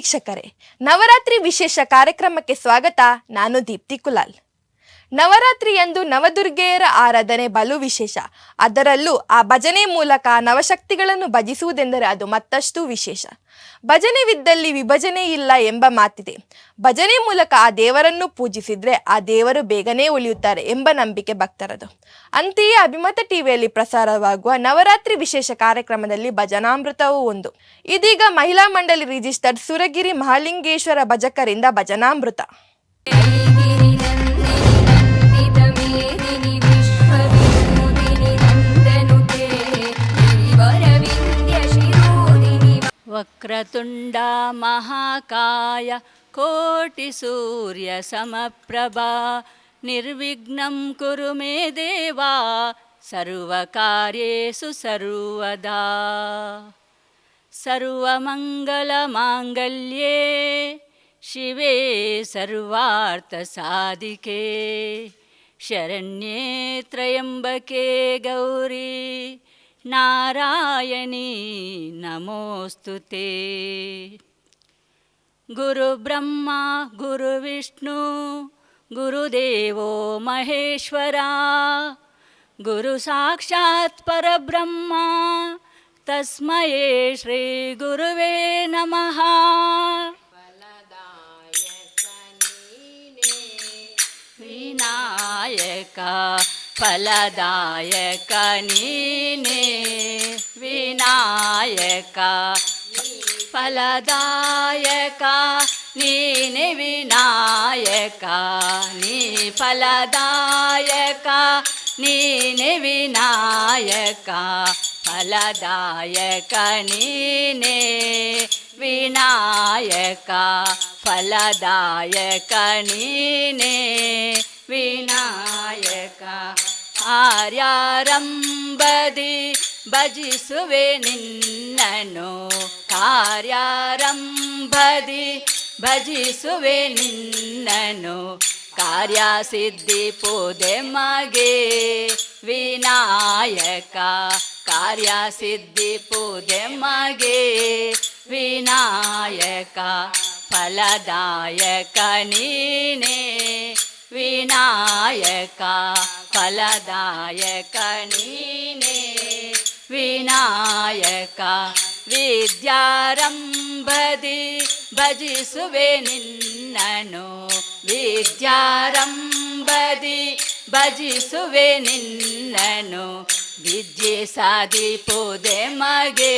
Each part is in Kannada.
ವೀಕ್ಷಕರೇ, ನವರಾತ್ರಿ ವಿಶೇಷ ಕಾರ್ಯಕ್ರಮಕ್ಕೆ ಸ್ವಾಗತ. ನಾನು ದೀಪ್ತಿ ಕುಲಾಲ್. ನವರಾತ್ರಿಯಂದು ನವದುರ್ಗೆಯರ ಆರಾಧನೆ ಬಲು ವಿಶೇಷ. ಅದರಲ್ಲೂ ಆ ಭಜನೆ ಮೂಲಕ ನವಶಕ್ತಿಗಳನ್ನು ಭಜಿಸುವುದೆಂದರೆ ಅದು ಮತ್ತಷ್ಟು ವಿಶೇಷ. ಭಜನೆವಿದ್ದಲ್ಲಿ ವಿಭಜನೆ ಇಲ್ಲ ಎಂಬ ಮಾತಿದೆ. ಭಜನೆ ಮೂಲಕ ಆ ದೇವರನ್ನು ಪೂಜಿಸಿದ್ರೆ ಆ ದೇವರು ಬೇಗನೆ ಉಳಿಯುತ್ತಾರೆ ಎಂಬ ನಂಬಿಕೆ ಭಕ್ತರದು. ಅಂತೆಯೇ ಅಭಿಮತ ಟಿವಿಯಲ್ಲಿ ಪ್ರಸಾರವಾಗುವ ನವರಾತ್ರಿ ವಿಶೇಷ ಕಾರ್ಯಕ್ರಮದಲ್ಲಿ ಭಜನಾಮೃತವೂ ಒಂದು. ಇದೀಗ ಮಹಿಳಾ ಮಂಡಳಿ ರಿಜಿಸ್ಟರ್ಡ್ ಸುರಗಿರಿ ಮಹಾಲಿಂಗೇಶ್ವರ ಭಜಕರಿಂದ ಭಜನಾಮೃತ. ವಕ್ರತುಂಡ ಮಹಾಕಾಯ ಕೋಟಿ ಸೂರ್ಯ ಸಮಪ್ರಭಾ ನಿರ್ವಿಘ್ನಂ ಕುರು ಮೇ ದೇವಾ ಸರ್ವಕಾರ್ಯೇಷು ಸರ್ವದಾ. ಸರ್ವಮಂಗಲಮಾಂಗಲ್ಯೇ ಶಿವೇ ಸರ್ವಾರ್ಥಸಾಧಿಕೆ ಶರಣ್ಯೇ ತ್ರ್ಯಂಬಕೆ ಗೌರಿ ನಾರಾಯಣಿ ನಮೋಸ್ತುತೆ. ಗುರು ಬ್ರಹ್ಮ ಗುರು ವಿಷ್ಣು ಗುರುದೇವೋ ಮಹೇಶ್ವರ ಗುರು ಸಾಕ್ಷಾತ್ ಪರಬ್ರಹ್ಮ ತಸ್ಮೈ ಶ್ರೀ ಗುರುವೇ ನಮಃ. ವಿನಾಯಕ ಫಲದಾಯಕ ನೀನೇ ವಿನಾಯಕ ಫಲದಾಯಕ ನೀನೆ ವಿನಾಯಕ ನೀ ಫಲದಾಯಕ ನೀನೆ ವಿನಾಯಕ ಫಲದಾಯಕ ನೀನೆ ವಿನಾಯಕ ಫಲದಾಯಕ ನೀನೆ ವಿನಾಯಕ. ಕಾರ್ಯಾರಂಭದಿ ಭಜಿಸುವೆ ನಿನ್ನನು ಕಾರ್ಯಾರಂಭದಿ ಭಜಿಸುವೆ ನಿನ್ನನು ಕಾರ್ಯಸಿದ್ಧಿ ಪೂದೆ ಮಗೆ ವಿನಾಯಕ ಕಾರ್ಯಸಿದ್ಧಿ ಪೂದೆ ಮಗೆ ವಿನಾಯಕ ಫಲದಾಯಕ ನೀನೇ ವಿನಾಯಕ ಫಲದಾಯಕ ನೀನೇ ವಿನಾಯಕ. ವಿದ್ಯಾರಂಭದಿ ಭಜಿಸುವೆ ನಿನ್ನನು ವಿದ್ಯಾರಂಭದಿ ಭಜಿಸುವೆ ನಿನ್ನನು ವಿದ್ಯೆ ಸಾಧಿಪುದೆ ಮಗೆ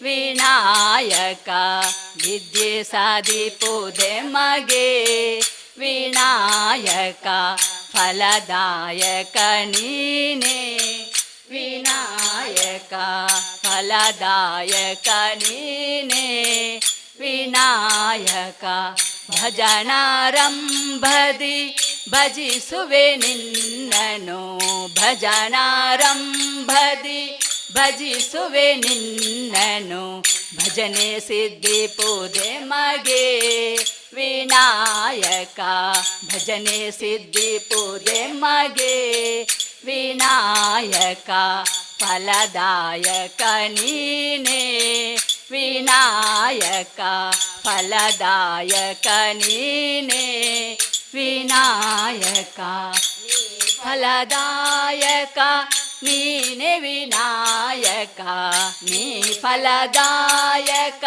ವಿನಾಯಕ ವಿದ್ಯೆ ಸಾಧಿಪುದೆ ಮಗೆ ವಿನಾಯಕ ಫಲದಾಯಕ ನೀನೇ ವಿನಾಯಕ ಫಲದಾಯಕ ನೀನೇ ವಿನಾಯಕ. ಭಜನಾರಂಭದಿ ಭಜಿಸುವೆ ನಿನ್ನನು ಭಜನಾರಂಭದಿ ಭಜಿಸುವೆ ನಿನ್ನನು ಭಜನೆ ಸಿದ್ಧಿ ಪೂದೆ ಮಗೆ ವಿನಾಯಕ ಭಜನೆ ಸಿದ್ಧಿ ಪೂದೆ ಮಗೆ ವಿನಾಯಕ ಫಲದಾಯಕ ನೀನೇ ವಿನಾಯಕ ಫಲದಾಯಕ ನೀನೇ ವಿನಾಯಕ ಫಲದಾಯಕ ನೀನೆ ವಿನಾಯಕ ನೀ ಫಲದಾಯಕ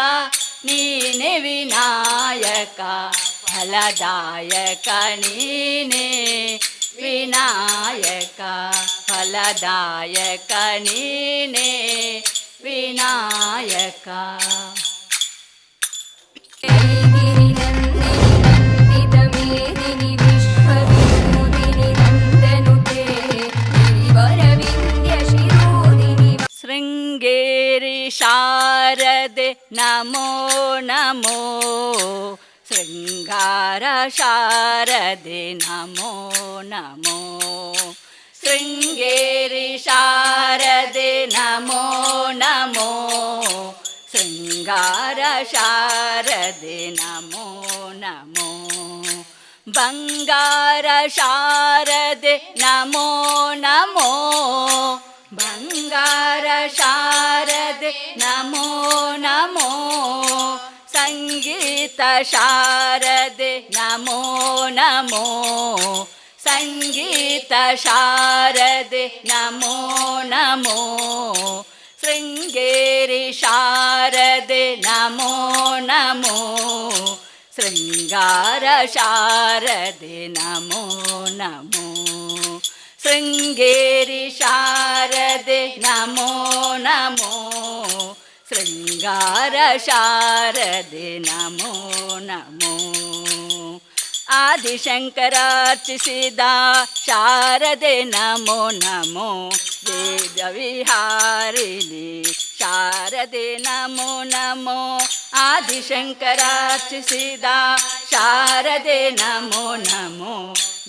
ನೀನೆ ವಿನಾಯಕ ಫಲದಾಯಕ ನೀನೆ ವಿನಾಯಕ ಫಲದಾಯಕ ನೀನೆ ವಿನಾಯಕ. ಶೃಂಗೇರಿ ಶಾರದೆ ನಮೋ ನಮೋ ಶೃಂಗಾರ ಶಾರದೆ ನಮೋ ನಮೋ ಶೃಂಗೇರಿ ಶಾರದೆ ನಮೋ ನಮೋ ಶೃಂಗಾರ ಶಾರದೆ ನಮೋ ನಮೋ ಬಂಗಾರ ಶಾರದೆ ನಮೋ ನಮೋ ಬಂಗಾರ ಶಾರದೆ ನಮೋ ನಮೋ ಸಂಗೀತ ಸಂಗೀತ ಶಾರದೆ ನಮೋ ನಮೋ ಸಂಗೀತ ಶಾರದೆ ನಮೋ ನಮೋ ಶೃಂಗೇರಿ ಶಾರದೆ ನಮೋ ನಮೋ ಶೃಂಗಾರ ಶಾರದೆ ನಮೋ ನಮೋ ಶೃಂಗೇರಿ ಶಾರದೆ ನಮೋ ನಮೋ ಶೃಂಗಾರ ಶಾರದೆ ನಮೋ ನಮೋ ಆದಿಶಂಕರಾರ್ಚಿಸಿದ ಶಾರದೆ ನಮೋ ನಮೋ ವೇದ ವಿಹಾರಿಣಿ ಶಾರದೆ ನಮೋ ನಮೋ ಆದಿಶಂಕರಾರ್ಚಿಸಿದ ಶಾರದೆ ನಮೋ ನಮೋ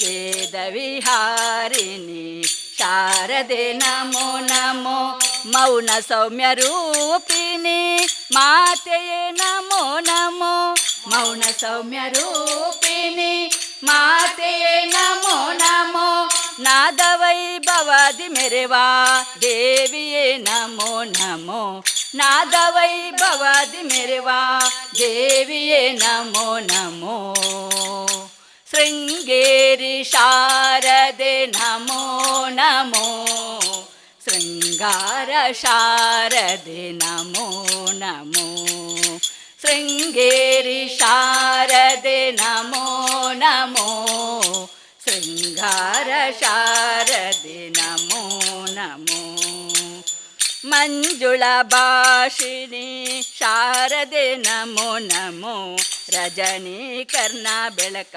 ವೇದ ವಿಹಾರಿಣಿ ಶಾರದೆ ನಮೋ ನಮೋ ಮೌನ ಸೌಮ್ಯ ರೂಪಿಣಿ ಮಾತೆಯೇ ನಮೋ ನಮೋ ಮೌನ ಸೌಮ್ಯ ರೂಪಿಣಿ ಮಾತೆಯೇ ನಮೋ ನಮೋ ನಾದ ವೈಭವದಿ ಮೆರೆವಾ ದೇವಿಯೇ ನಮೋ ನಮೋ ನಾದ ವೈಭವದಿ ಮೆರೆವಾ ದೇವಿಯೇ ನಮೋ ನಮೋ ಶೃಂಗೇರಿ ಶಾರದೆ ನಮೋ ನಮೋ ಶೃಂಗಾರ ಶಾರದೆ ನಮೋ ನಮೋ ಶೃಂಗೇರಿ ಶಾರದೆ ನಮೋ ನಮೋ ಶೃಂಗಾರ ಶಾರದೆ ನಮೋ ನಮೋ ಮಂಜುಳ ಭಾಷಿಣಿ ಶಾರದೆ ನಮೋ ನಮೋ ರಜನೀಕರ್ಣ ಬೆಳಕ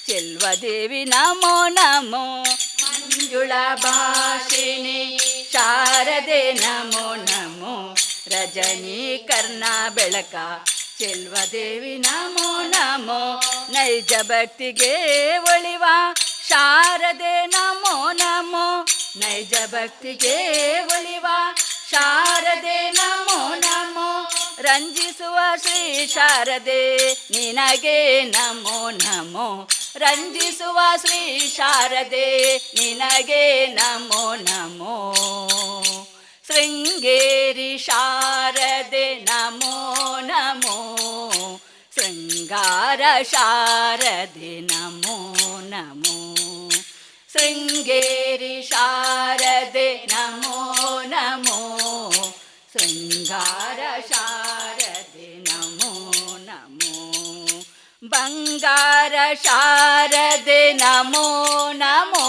ಚೆಲ್ವದೇವಿ ನಮೋ ನಮೋ ಮಂಜುಳ ಭಾಷಿಣಿ ಶಾರದೆ ನಮೋ ನಮೋ ರಜನೀಕರ್ಣ ಬೆಳಕ ಚೆಲ್ವದೇವಿ ನಮೋ ನಮೋ ನೈಜ ಭಕ್ತಿಗೆ ಒಳಿವ ಶಾರದೆ ನಮೋ ನಮೋ ನೈಜ ಭಕ್ತಿಗೆ ಒಳಿವ ಶಾರದೆ ನಮೋ ನಮೋ ರಂಜಿಸುವ ಶ್ರೀ ಶಾರದೆ ನಿನಗೆ ನಮೋ ನಮೋ ರಂಜಿಸುವ ಶ್ರೀ ಶಾರದೆ ನಿನಗೆ ನಮೋ ನಮೋ ಶೃಂಗೇರಿ ಶಾರದೆ ನಮೋ ನಮೋ ಶೃಂಗಾರ ಶಾರದೆ ನಮೋ ನಮೋ ಶೃಂಗೇರಿ ಶಾರದೆ ನಮೋ ನಮೋ ಶೃಂಗಾರ ಶಾರದೆ ನಮೋ ನಮೋ ಬಂಗಾರ ಶಾರದೆ ನಮೋ ನಮೋ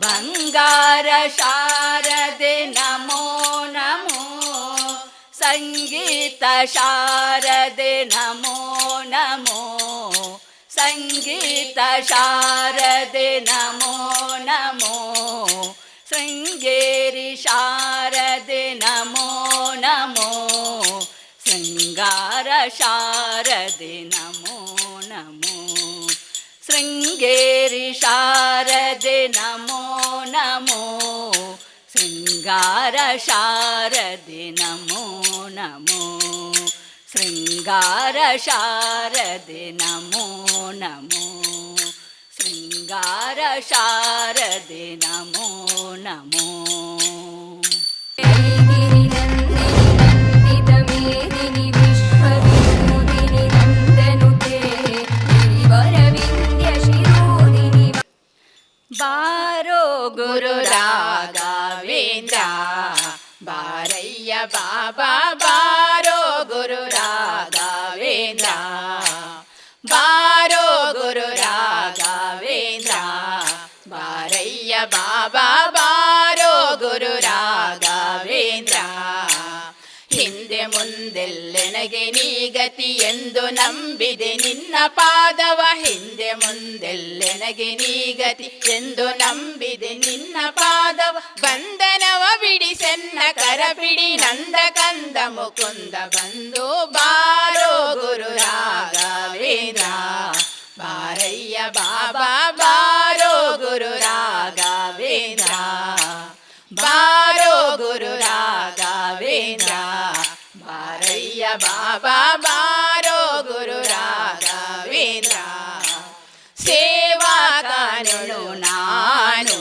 ಬಂಗಾರ ಶಾರದೆ ನಮೋ ನಮೋ ಸಂಗೀತ ಶಾರದೆ ನಮೋ ನಮೋ ಸಂಗೀತ ಶಾರದೆ ನಮೋ ನಮೋ ಶೃಂಗೇರಿ ಶಾರದೆ ನಮೋ ನಮೋ ಶೃಂಗಾರ ಶಾರದೆ ನಮೋ ನಮೋ ಶೃಂಗೇರಿ ಶಾರದೆ ನಮೋ ನಮೋ ಶೃಂಗಾರ ಶಾರದೆ ನಮೋ ನಮೋ ಶೃಂಗಾರ ಶಾರದೆ ನಮೋ ನಮೋ ಶೃಂಗಾರ ಶಾರದೆ ನಮೋ ನಮೋ ಬಾರೋ ಗುರು ರಾಘವೇಂದ್ರ ಬಾರಯ್ಯ ಬಾಬಾ ಬಾರೋ ಗುರು ರಾಘವೇಂದ್ರ ಬಾರೋ ಗುರು ರಾಘವೇಂದ್ರ ಬಾರಯ್ಯ ಬಾಬಾ ಬಾರೋ ಗುರು ರಾಘವೇಂದ್ರ ಹಿಂದೆ ಮುಂದೆಲ್ಲೆನಗೆ ನೀ ಗತಿ ಎಂದು ನಂಬಿದೆ ನಿನ್ನ ಪಾದವ ಹಿಂದೆ ಮುಂದೆಲ್ಲೆನಗೆ ನೀ ಗತಿ ಎಂದು ನಂಬಿದೆ ನಿನ್ನ ಪಾದವ ಬಂಧನವ ಬಿಡಿಸೆನ್ನ ಕರಪಿಡಿ ನಂದ ಕಂದ ಮುಕುಂದ ಬಂದು ಬಾರೋ ಗುರು ರಾಘವೇಂದ್ರ ಬಾರಯ್ಯ ಬಾಬಾ ಬಾರೋ ಗುರು ರಾಘವೇಂದ್ರ ಬಾರೋ ಗುರು ರಾಘವೇಂದ್ರ ಬಾರಯ್ಯ ಬಾಬಾ ಬಾರೋ ಗುರು ರಾಘವೇಂದ್ರ ಸೇವಾ ಕಾನೂನು ನಾನು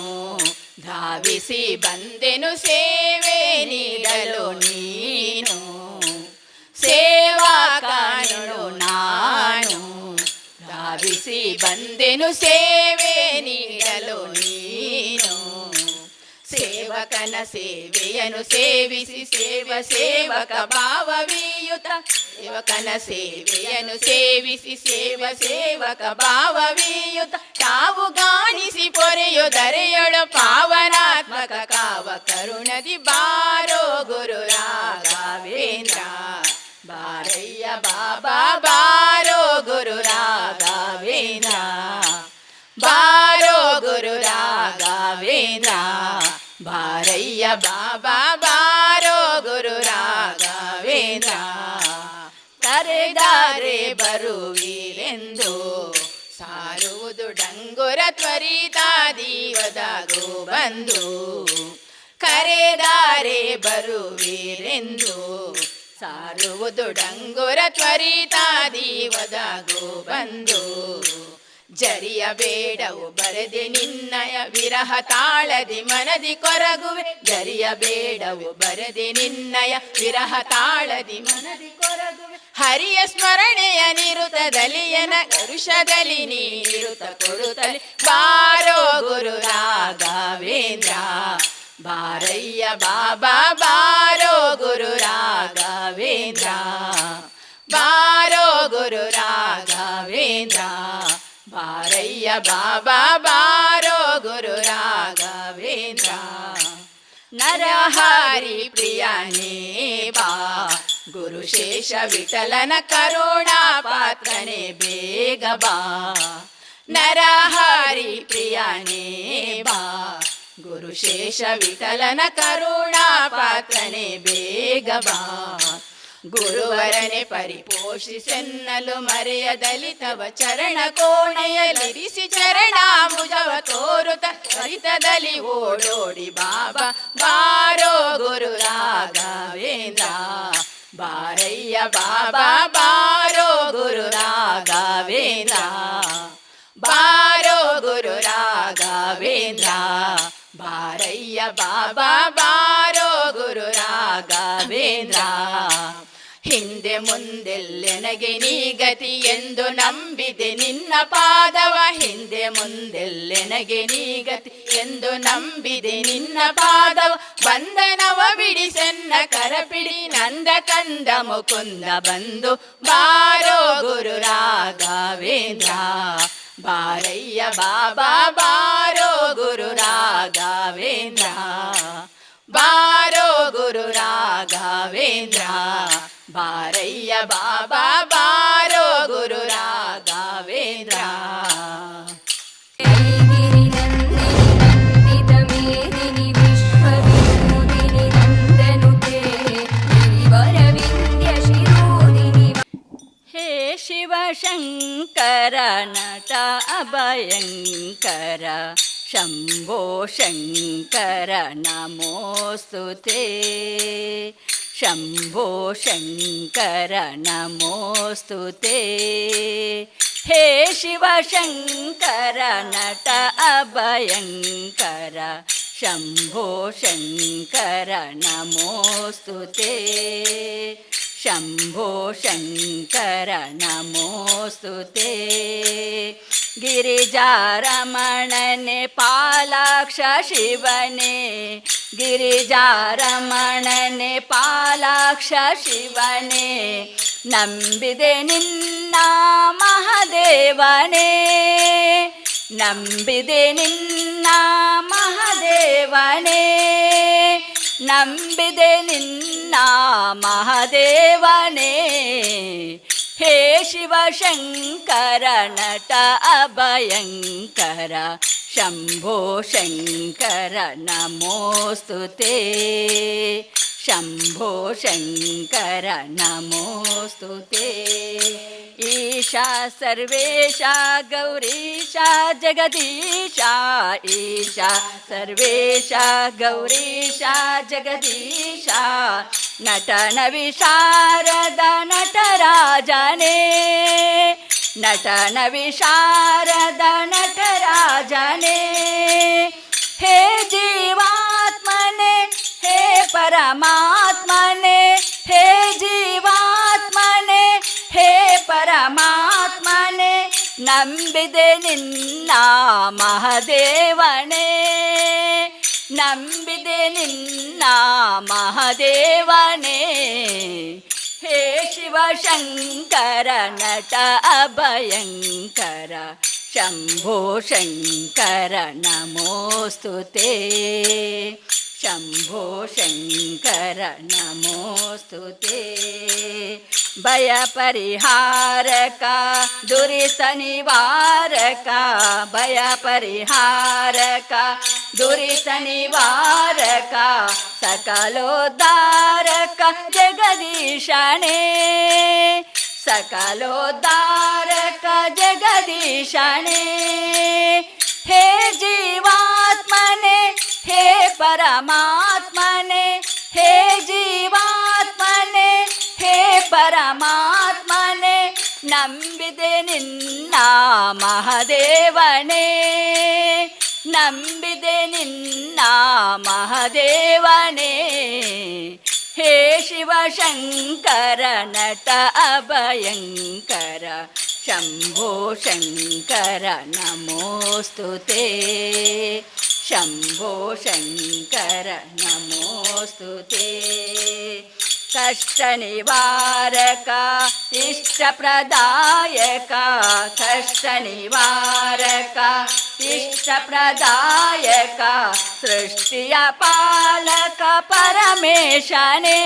ಧಾವಿಸಿ ಬಂದೆನು ಸೇವೆ ನೀಡಲು ನೀನು ಸೇವಾ ಕಾನೂನು ಗಾಣಿಸಿ ಬಂದೆನು ಸೇವೆ ನೀಡಲು ನೀನು. ಸೇವಕನ ಸೇವೆಯನ್ನು ಸೇವಿಸಿ ಸೇವಕ ಭಾವವೀಯುತ. ಸೇವಕನ ಸೇವೆಯನ್ನು ಸೇವಿಸಿ ಸೇವಕ ಭಾವವೀಯುತ. ತಾವು ಗಾಣಿಸಿ ಪೊರೆಯುದರೆಯೊಳು ಪಾವನಾತ್ಮಕ ಕಾವ ಕರುಣದಿ ಬಾರೋ ಗುರು ರಾಘವೇಂದ್ರ. ಬಾರಯ್ಯ ಬಾಬಾ ಬಾರೋ ಗುರು ರಾಘವೇಂದ್ರ. ಬಾರೋ ಗುರು ರಾಘವೇಂದ್ರ. ಬಾರಯ್ಯ ಬಾಬಾ ಬಾರೋ ಗುರು ರಾಘವೇಂದ್ರ. ಕರೆದಾರೆ ಬರುವಿರೆಂದು ಸಾರುವುದು ಡಂಗುರ ತ್ವರಿತಾದೀವದಾಗೋ ಬಂದು. ಕರೆದಾರೆ ಬರುವಿರೆಂದು ಸಾರುವುದು ಡಂಗುರ ತ್ವರಿತಾದೀವದಾಗೋ ಬಂದು. ಜರಿಯ ಬೇಡವು ಬರದೆ ನಿನ್ನಯ ವಿರಹ ತಾಳದಿ ಮನದಿ ಕೊರಗುವೆ. ಜರಿಯ ಬೇಡವು ಬರದೆ ನಿನ್ನಯ ವಿರಹ ತಾಳದಿ ಮನದಿ ಕೊರಗುವೆ. ಹರಿಯ ಸ್ಮರಣೆಯ ನಿರುತದಲಿಯನ ಕರುಷದಲ್ಲಿ ನೀರುತ ಕೊಡುತ್ತಲಿ ಬಾರೋ ಗುರು ರಾಘವೇಂದ್ರ. ಬಾರಯ್ಯ ಬಾಬಾ ಬಾರೋ ಗುರು ರಾಘವೇಂದ್ರ. ಬಾರೋ ಗುರು ರಾಘವೇಂದ್ರ. ಬಾರಯ್ಯ ಬಾಬಾ ಬಾರೋ ಗುರು ರಾಘವೇಂದ್ರ. ನರಹರಿ ಪ್ರಿಯನೇ ಬಾ ಗುರು ಶೇಷ ವಿಠಲನ ಕರುಣಾ ಪಾತ್ರನೇ ಬೇಗ ಬಾ. ನರಹರಿ ಪ್ರಿಯನೇ ಬಾ ಗುರು ಶೇಷ ವಿಠಲನ ಕರುಣಾ ಪಾತ್ರನೇ ಬೇಗ ಬಾ. ಗುರುವರನೆ ಪರಿಪೋಷಿಸೆನ್ನಲು ಮರೆಯದಲ್ಲಿ ತವ ಚರಣ ಕೋಣೆಯಲಿರಿಸಿ ಚರಣಾಂಬುಜವ ತೋರುತ ತ್ವರಿತದಲ್ಲಿ ಓಡೋಡಿ ಬಾಬಾ ಬಾರೋ ಗುರು ರಾಘವೇಂದ್ರ. ಬಾರಯ್ಯ ಬಾಬಾ ಬಾರೋ ಗುರು ರಾಘವೇಂದ್ರ. ಬಾರೋ ಗುರು ರಾಘವೇಂದ್ರ. ಬಾರಯ್ಯ ಬಾಬಾ ಬಾರೋ ಗುರು ರಾಘವೇಂದ್ರ. ಹಿಂದೆ ಮುಂದೆಲ್ಲೆನಗೆ ನೀ ಗತಿ ಎಂದು ನಂಬಿದೆ ನಿನ್ನ ಪಾದವ. ಹಿಂದೆ ಮುಂದೆಲ್ಲೆನಗೆ ನೀ ಗತಿ ಎಂದು ನಂಬಿದೆ ನಿನ್ನ ಪಾದವ. ಬಂಧನವ ಬಿಡಿಸೆನ್ನ ಕರಪಿಡಿ ನಂದ ಕಂದ ಮುಕುಂದ ಬಂದು ಬಾರೋ ಗುರು ರಾಘವೇಂದ್ರ. ಬಾರಯ್ಯ ಬಾಬಾ ಬಾರೋ ಗುರು ರಾಘವೇಂದ್ರ. ಬಾರೋ ಗುರು ರಾಘವೇಂದ್ರ. ಬಾರಯ್ಯ ಬಾಬಾ ಬಾರೋ ಗುರು ರಾಘವೇಂದ್ರ. ಹೇ ಶಿವಶಂಕರ ನಟ ಅಭಯಂಕರ ಶಂಭೋ ಶಂಕರ ನಮೋಸ್ತುತೆ. ಶಂಭೋ ಶಂಕರ ನಮೋಸ್ತುತೆ. ಹೇ ಶಿವಶಂಕರ ನಟ ಅಭಯಂಕರ ಶಂಭೋ ಶಂಕರ ನಮೋಸ್ತುತೆ. ಶಂಭೋ ಶಂಕರ ನಮೋಸ್ತುತೆ. ಗಿರಿಜಾರಮಣನೆ ಪಾಲಾಕ್ಷ ಶಿವನೇ. ಗಿರಿಜಾರಮಣನೆ ಪಾಲಾಕ್ಷ ಶಿವನೇ. ನಂಬಿದೆ ನಿನ್ನ ಮಹಾದೇವನೇ. ನಂಬಿದೆ ನಿನ್ನ ಮಹಾದೇವನೇ. ನಂಬಿದೆ ನಿನ್ನ ಮಹಾದೇವನೇ. ಹೇ ಶಿವಶಂಕರ ನಟ ಅಭಯಂಕರ ಶಂಭೋ ಶಂಕರ ನಮೋಸ್ತುತೆ. ಶಂಭೋ ಶಂಕರ ನಮೋಸ್ತುತೆ. ಈಶಾ ಸರ್ವೇಶ ಗೌರೀಶ ಜಗದೀಶ. ಈಶಾ ಸರ್ವೇಶ ಗೌರೀಶ ಜಗದೀಶ. ನಟನ ವಿಶಾರದ ನಟರಾಜನೇ. ನಟನ ವಿಶಾರದ ನಟರಾಜನೇ. ಹೇ ಜೀವಾತ್ಮನೆ ಹೇ ಪರಮಾತ್ಮನೆ. ಹೇ ಜೀವಾತ್ಮನೆ ಹೇ ಪರಮಾತ್ಮನೆ. ನಂಬಿದೆ ನಿನ್ನ ಮಹದೇವನೇ, ನಂಬಿದೆ ನಿನ್ನ ಮಹದೇವನೇ. ಹೇ ಶಿವಶಂಕರ ನಟ ಅಭಯಂಕರ, ಶಂಭೋ ಶಂಕರ ನಮೋಸ್ತುತೇ, ಶಂಭೋ ಶಂಕರ ನಮೋಸ್ತುತೇ. ಭಯ ಪರಿಹಾರಕ ದುರಿತ ನಿವಾರಕ, ಭಯ ಪರಿಹಾರಕ ದುರಿತ ನಿವಾರಕ, ಸಕಲೋದ್ಧಾರಕ ಜಗದೀಶನೇ, ಸಕಲೋದ್ಧಾರಕ ಜಗದೀಶನೇ. ಹೇ ಜೀವಾತ್ಮನೆ, ಹೇ ಪರಮಾತ್ಮನೆ, ಹೇ ಜೀವಾತ್ಮನೆ, ಹೇ ಪರಮಾತ್ಮನೆ, ನಂಬಿದೆ ನಿನ್ನ ಮಹದೇವನೇ, ನಂಬಿದೆ ನಿನ್ನ ಮಹದೇವನೇ. ಹೇ ಶಿವಶಂಕರ ನಟ ಅಭಯಂಕರ, ಶಂಭೋ ಶಂಕರ ನಮೋಸ್ತುತೇ, ಶಂಭೋ ಶಂಕರ ನಮೋಸ್ತುತೇ. ಕಷ್ಟ ನಿವಾರಕ ಇಷ್ಟಪ್ರದಾಯಕ, ಕಷ್ಟ ನಿವಾರಕ ಇಷ್ಟಪ್ರದಾಯಕ, ಸೃಷ್ಟಿಯ ಪಾಲಕ ಪರಮೇಶನೇ,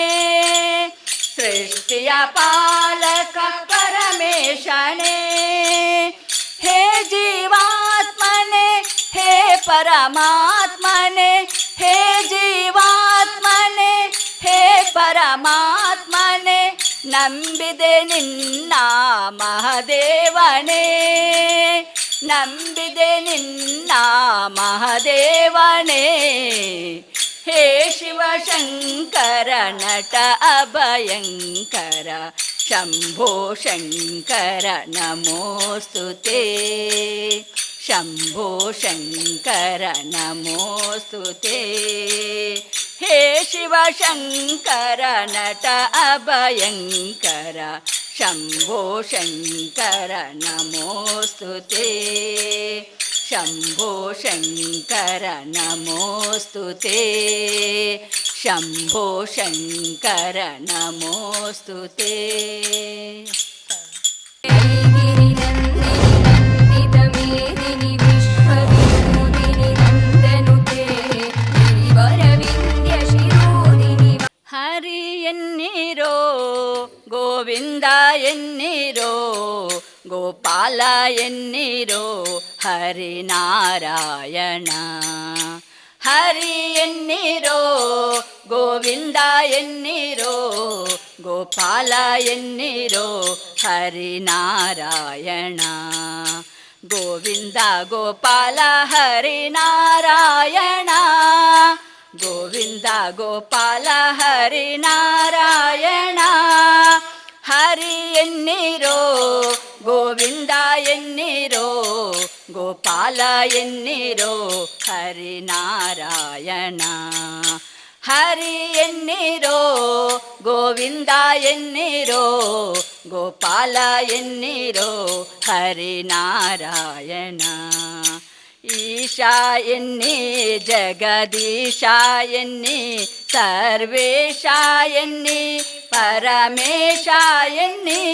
ಸೃಷ್ಟಿಯ ಪಾಲಕ ಪರಮೇಶನೇ. ಹೇ ಜೀವಾತ್ಮನೆ, ಹೇ ಪರಮಾತ್ಮನೆ, ಹೇ ಜೀವಾತ್ಮನೆ, ಹೇ ಪರಮಾತ್ಮನೆ, ನಂಬಿದೆ ನಿನ್ನ ಮಹದೇವನೇ, ನಂಬಿದೆ ನಿನ್ನ ಮಹದೇವನೇ. ಹೇ ಶಿವಶಂಕರ ನಟ ಅಭಯಂಕರ, ಶಂಭೋ ಶಂಕರ ನಮೋಸ್ತುತೇ, ಶಂಭೋ ಶಂಕರ ನಮೋಸ್ತುತೇ. ಹೇ ಶಿವಶಂಕರ ನಟ ಅಭಯಂಕರ, ಶಂಭೋ ಶಂಕರ ನಮೋಸ್ತುತೇ, ಶಂಭೋ ಶಂಕರ ನಮೋಸ್ತುತೇ, ಶಂಭೋ ಶಂಕರ ನಮೋಸ್ತುತೇ. ಹರಿ ಎನ್ನಿರೋ ಗೋವಿಂದ ಎನ್ನಿರೋ, ಗೋಪಾಲ ಎನ್ನಿರೋ ಹರಿನಾರಾಯಣ. ಹರಿ ಎನ್ನಿರೋ ಗೋವಿಂದ ಎನ್ನಿರೋ, ಗೋಪಾಲ ಎನ್ನಿರೋ ಹರಿನಾರಾಯಣ. ಗೋವಿಂದ ಗೋಪಾಲ ಹರಿನಾರಾಯಣ, ಗೋವಿಂದ ಗೋಪಾಲ ಹರಿನಾರಾಯಣ. ಹರಿ ಎನ್ನಿರೋ ಗೋವಿಂದ ಎನ್ನಿರೋ, ಗೋಪಾಲ ಎನ್ನಿರೋ ಹರಿನಾರಾಯಣ. ಹರಿ ಎನ್ನಿರೋ ಗೋವಿಂದ ಎನ್ನಿರೋ, ಗೋಪಾಲ ಎನ್ನಿರೋ ಹರಿನಾರಾಯಣ. ಈಶಾ ಎನ್ನಿ ಜಗದೀಶ ಎನ್ನಿ, ಸರ್ವೇಶ ಎನ್ನಿ ಪರಮೇಶ ಎನ್ನಿ.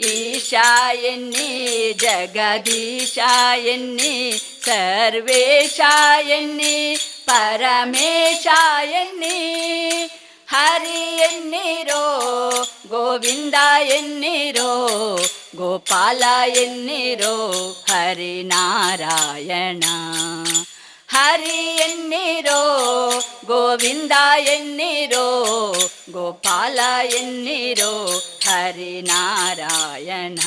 ಈಶಾ ಎನ್ನಿ ಜಗದೀಶ ಎನ್ನಿ, ಸರ್ವೇಶ ಎನ್ನಿ ಪರಮೇಶ ಎನ್ನಿ. ಹರಿ ಎನ್ನಿರೋ ಗೋವಿಂದ ಎನ್ನಿರೋ, ಗೋಪಾಲ ಎನ್ನಿರೋ ಹರಿನಾರಾಯಣ. ಹರಿ ಎನ್ನಿರೋ ಗೋವಿಂದ ಎನ್ನಿರೋ, ಗೋಪಾಲ ಎನ್ನಿರೋ ಹರಿನಾರಾಯಣ.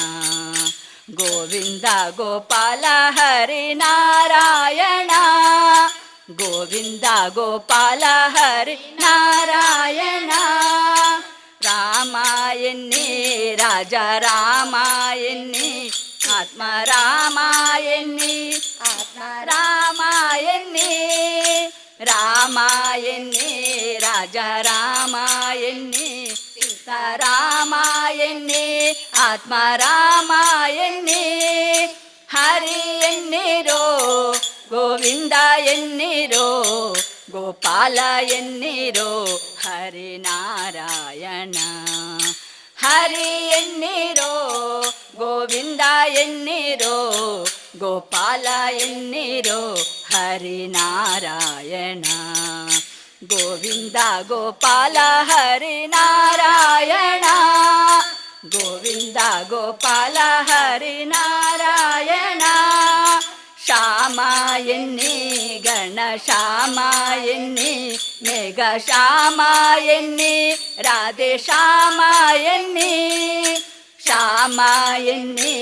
ಗೋವಿಂದ ಗೋಪಾಲ ಹರಿನಾರಾಯಣ, ಗೋವಿಂದ ಗೋಪಾಲ ಹರಿನಾರಾಯಣ. ರಾಮ ಎನ್ನಿ ರಾಜ ರಾಮ ಎನ್ನಿ, ಆತ್ಮ ರಾಮ ಎನ್ನಿ ಆತ್ಮ ರಾಮ ಎನ್ನಿ. ರಾಮ ಎನ್ನಿ ರಾಜ ರಾಮ ಎನ್ನಿ, ಸೀತ ರಾಮ ಎನ್ನಿ ಆತ್ಮ ರಾಮ ಎನ್ನಿ ಹರಿ ಎನ್ನಿರೋ ಗೋವಿಂದ ಎನ್ನಿರೋ ಗೋಪಾಲ ಎನ್ನಿರೋ ಹರಿನಾರಾಯಣ ಹರಿ ಎನ್ನಿರೋ ಗೋವಿಂದ ಎನ್ನಿರೋ ಗೋಪಾಲ ಎನ್ನಿರೋ ಹರಿನಾರಾಯಣ ಗೋವಿಂದ ಗೋಪಾಲ ಹರಿನಾರಾಯಣ ಗೋವಿಂದ ಗೋಪಾಲ ಹರಿನಾರಾಯಣ ಶ್ಯಾಮ ಎನ್ನಿ ಗಣ ಶ್ಯಾಮ ಎನ್ನಿ ಮೇಘ ಶ್ಯಾಮ ಎನ್ನಿ ರಾಧೆ ಶ್ಯಾಮ ಎನ್ನಿ ಶ್ಯಾಮ ಎನ್ನಿ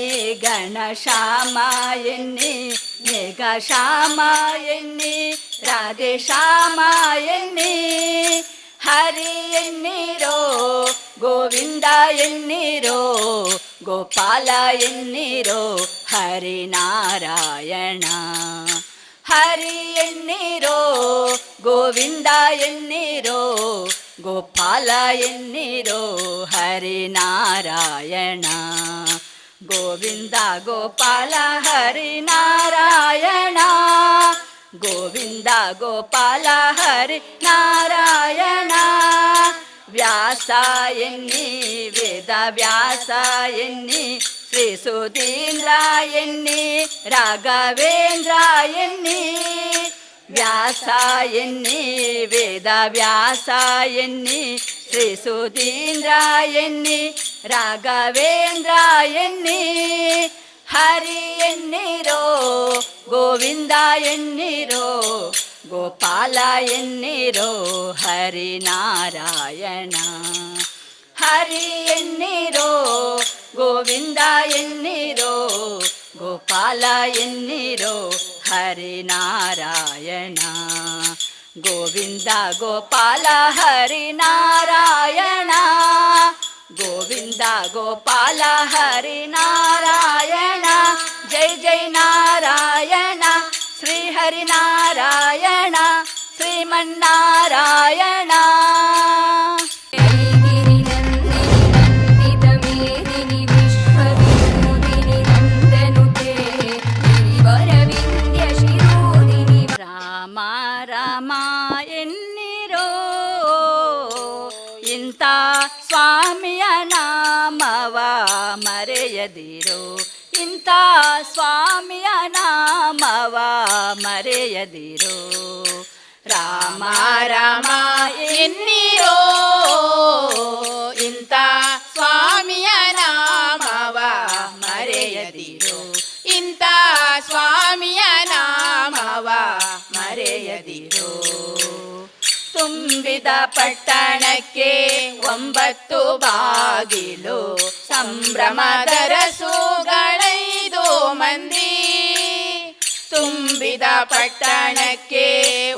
ಗಣ ಶ್ಯಾಮ ಎನ್ನಿ ಮೇಘ ಶ್ಯಾಮ ಎನ್ನಿ ರಾಧೆ ಶ್ಯಾಮ ಎನ್ನಿ ಹರಿ ಎನ್ನಿರೋ ಗೋವಿಂದ ಎನ್ನಿರೋ ಗೋಪಾಲ ಎನ್ನಿರೋ ಹರಿನಾರಾಯಣ ಹರಿ ಎನ್ನಿರೋ ಗೋವಿಂದ ಎನ್ನಿರೋ ಗೋಪಾಲ ಎನ್ನಿರೋ ಹರಿನಾರಾಯಣ ಗೋವಿಂದ ಗೋಪಾಲ ಹರಿನಾರಾಯಣ ಗೋವಿಂದ ಗೋಪಾಲ ಹರಿನಾರಾಯಣ ವ್ಯಾಸ ಎನ್ನಿ ವೇದ ವ್ಯಾಸ ಎನ್ನಿ ಶ್ರೀ ಸುಧೀಂದ್ರ ಎನ್ನಿ ರಾಘವೇಂದ್ರ ಎನ್ನಿ ವ್ಯಾಸ ಎನ್ನಿ ವೇದ ವ್ಯಾಸ ಎನ್ನಿ ಶ್ರೀ ಸುಧೀಂದ್ರ ಎನ್ನಿ ರಾಘವೇಂದ್ರ ಎನ್ನಿ ಹರಿ ಎನ್ನಿರೋ ಗೋವಿಂದ ಎನ್ನಿರೋ ಗೋಪಾಲ ಎನ್ನಿರೋ ಹರಿನಾರಾಯಣ ಹರಿ ಎನ್ನಿರೋ ಗೋವಿಂದ ಎನ್ನಿರೋ ಗೋಪಾಲ ಎನ್ನಿರೋ ಹರಿನಾರಾಯಣ ಗೋವಿಂದ ಗೋಪಾಲ ಹರಿನಾರಾಯಣ ಗೋವಿಂದ ಗೋಪಾಲ ಹರಿನಾರಾಯಣ ಜೈ ಜೈ ನಾರಾಯಣ ಶ್ರೀ ಹರಿನಾರಾಯಣ ಶ್ರೀಮನ್ನಾರಾಯಣ ರಾಮ ರಾಮ ಎನ್ನಿರೋ ಇಂಥ ಸ್ವಾಮಿಯ ನಾಮವ ಮರೆಯದಿರೋ ಇಂಥ ಸ್ವಾಮಿಯ ನಾಮವ ಮರೆಯದಿರೋ ರಾಮ ರಾಮ ಎನ್ನಿರೋ ಇಂಥ ಸ್ವಾಮಿಯ ನಾಮವ ಮರೆಯದಿರೋ ಇಂಥ ಸ್ವಾಮಿಯ ನಾಮವ ಮರೆಯದಿರೋ ತುಂಬಿದ ಪಟ್ಟಣಕ್ಕೆ 9 ಬಾಗಿಲು ಸಂಭ್ರಮದ ರಸೂಗಳೈದು ಮಂದಿ ತುಂಬಿದ ಪಟ್ಟಣಕ್ಕೆ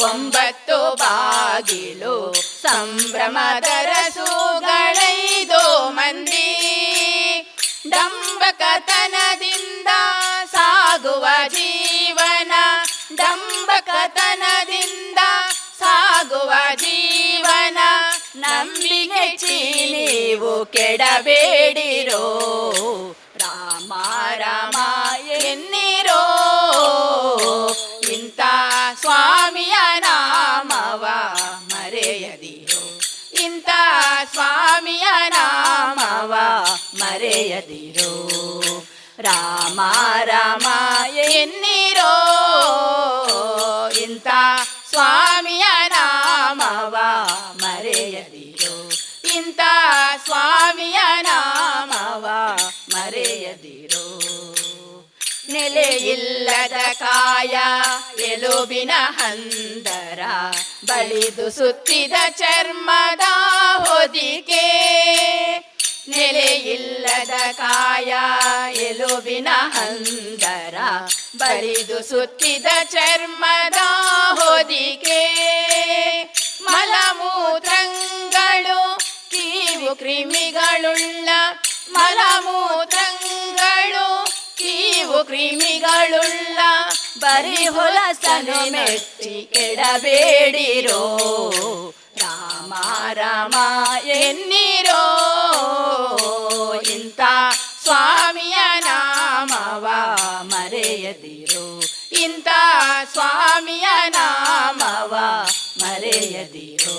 9 ಬಾಗಿಲು ಸಂಭ್ರಮದ ರಸೂಗಳೈದು ಮಂದಿ ಡಂಬಕತನದಿಂದ ಸಾಗುವ ಜೀವನ ಡಂಬಕತನದಿಂದ ಸಾಗುವ ಜೀವನ ನಂಬಿಕೆ ನೀವು ಕೆಡಬೇಡಿರೋ ರಾಮ ರಾಮ ಎನ್ನಿರೋ ಇಂಥ ಸ್ವಾಮಿಯ ನಾಮವ ಮರೆಯದಿರೋ ಇಂಥ ಸ್ವಾಮಿಯ ನಾಮವ ಮರೆಯದಿರೋ ರಾಮ ರಾಮ ಎನ್ನಿರೋ ಇಂಥ ಸ್ವಾಮಿಯ ನಾಮವ ಮರೆಯದಿರೋ ಇಂಥ ಸ್ವಾಮಿಯ ನಾಮವ ಮರೆಯದಿರೋ ನೆಲೆಯಿಲ್ಲದ ಕಾಯ ಎಲುಬಿನ ಹಂದರ ಬಳಿದು ಸುತ್ತಿದ ಚರ್ಮದ ಹೊದಿಕೆ ನೆಲೆಯಿಲ್ಲದ ಕಾಯ ಎಲುಬಿನ ಹಂದರ ಬಳಿದು ಸುತ್ತಿದ ಚರ್ಮದ ಹೊದಿಕೆ ಮಲಮೂತ್ರಗಳು ಕೀವು ಕ್ರಿಮಿಗಳುಳ್ಳ ಮಲಮೂತ್ರಗಳು ಕೀವು ಕ್ರಿಮಿಗಳುಳ್ಳ ಬರಿ ಹೊಲಸನು ಮೆಚ್ಚಿ ಕೆಡಬೇಡಿರೋ ರಾಮ ರಾಮ ಎನ್ನಿರೋ ಇಂಥ ಸ್ವಾಮಿಯ ನಾಮವ ಮರೆಯದಿರೋ.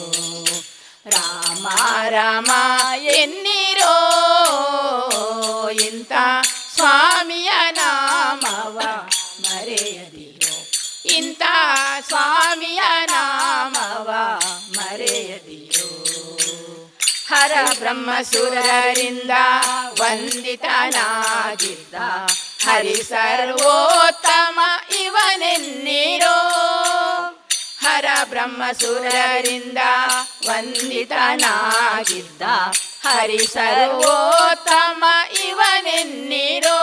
ರಾಮ ರಾಮ ಎನ್ನಿರೋ, ಇಂಥ ಸ್ವಾಮಿಯ ನಾಮವ ಮರೆಯದಿರೋ. ಇಂಥ ಸ್ವಾಮಿಯ ನಾಮವ ಮರೆಯದಿರೋ. ಹರ ಬ್ರಹ್ಮ ಸುರರಿಂದ ವಂದಿತನಾಗಿದ್ದ ಹರಿ ಸರ್ವೋತ್ತಮ ಇವನೆನ್ನಿರೋ. ಹರ ಬ್ರಹ್ಮ ಸುರರಿಂದ ವಂದಿತನಾಗಿದ್ದ ಹರಿ ಸರ್ವೋತ್ತಮ ಇವನೆನ್ನಿರೋ.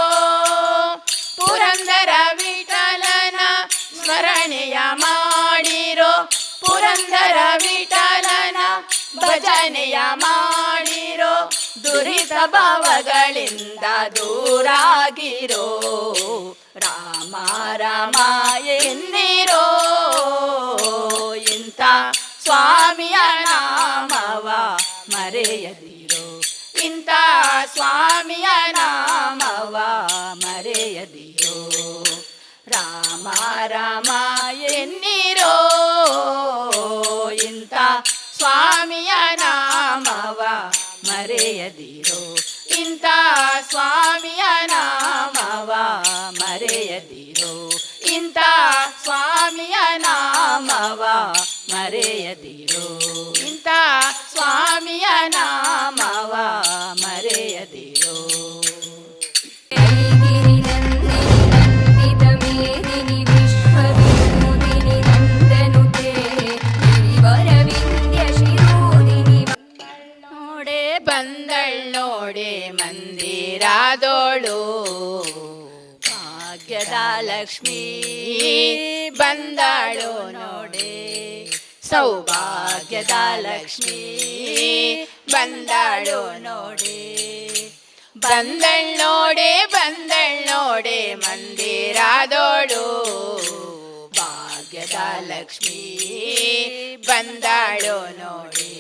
ಪುರಂದರ ವಿಠಲನ ಸ್ಮರಣೆಯ ಮಾಡಿರೋ, ಪುರಂದರ ವಿಠಲನ ಭಜನೆಯ ಮಾಡಿರೋ. ದುರಿತ ಭಾವಗಳಿಂದ ದೂರಾಗಿರೋ. ರಾಮ ರಾಮ ಎನ್ನಿರೋ, ಇಂಥ ಸ್ವಾಮಿಯ ನಾಮವ ಮರೆಯದಿರೋ. ಇಂಥ ಸ್ವಾಮಿಯ ನಾಮವ ಮರೆಯದಿರೋ. ರಾಮ ರಾಮ ಎನ್ನಿರೋ, ಇಂಥ ಸ್ವಾಮಿಯ ನಾಮವ ಮರೆಯದಿರೋ. ಇಂಥ ಸ್ವಾಮಿಯ ನಾಮವ ಮರೆಯದಿರೋ. ಇಂಥ ಸ್ವಾಮಿಯ ನಾಮವ ಮರೆಯದಿರೋ. ಇಂಥ ಸ್ವಾಮಿಯ ನಾಮವ ಮರೆಯದಿರೋ. ಬಂದಳ್ಳೋಡೆ ಮಂದಿರಾದೋಳು ಭಾಗ್ಯದ ಲಕ್ಷ್ಮೀ ಬಂದಾಳು ನೋಡೆ. ಸೌಭಾಗ್ಯದ ಲಕ್ಷ್ಮೀ ಬಂದಾಳು ನೋಡೆ. ಬಂದಳ್ಳೋಡೆ ಬಂದಳ್ಳೋಡೆ ಮಂದಿರಾದೋಳು ಭಾಗ್ಯದ ಲಕ್ಷ್ಮೀ ಬಂದಾಳು ನೋಡೆ.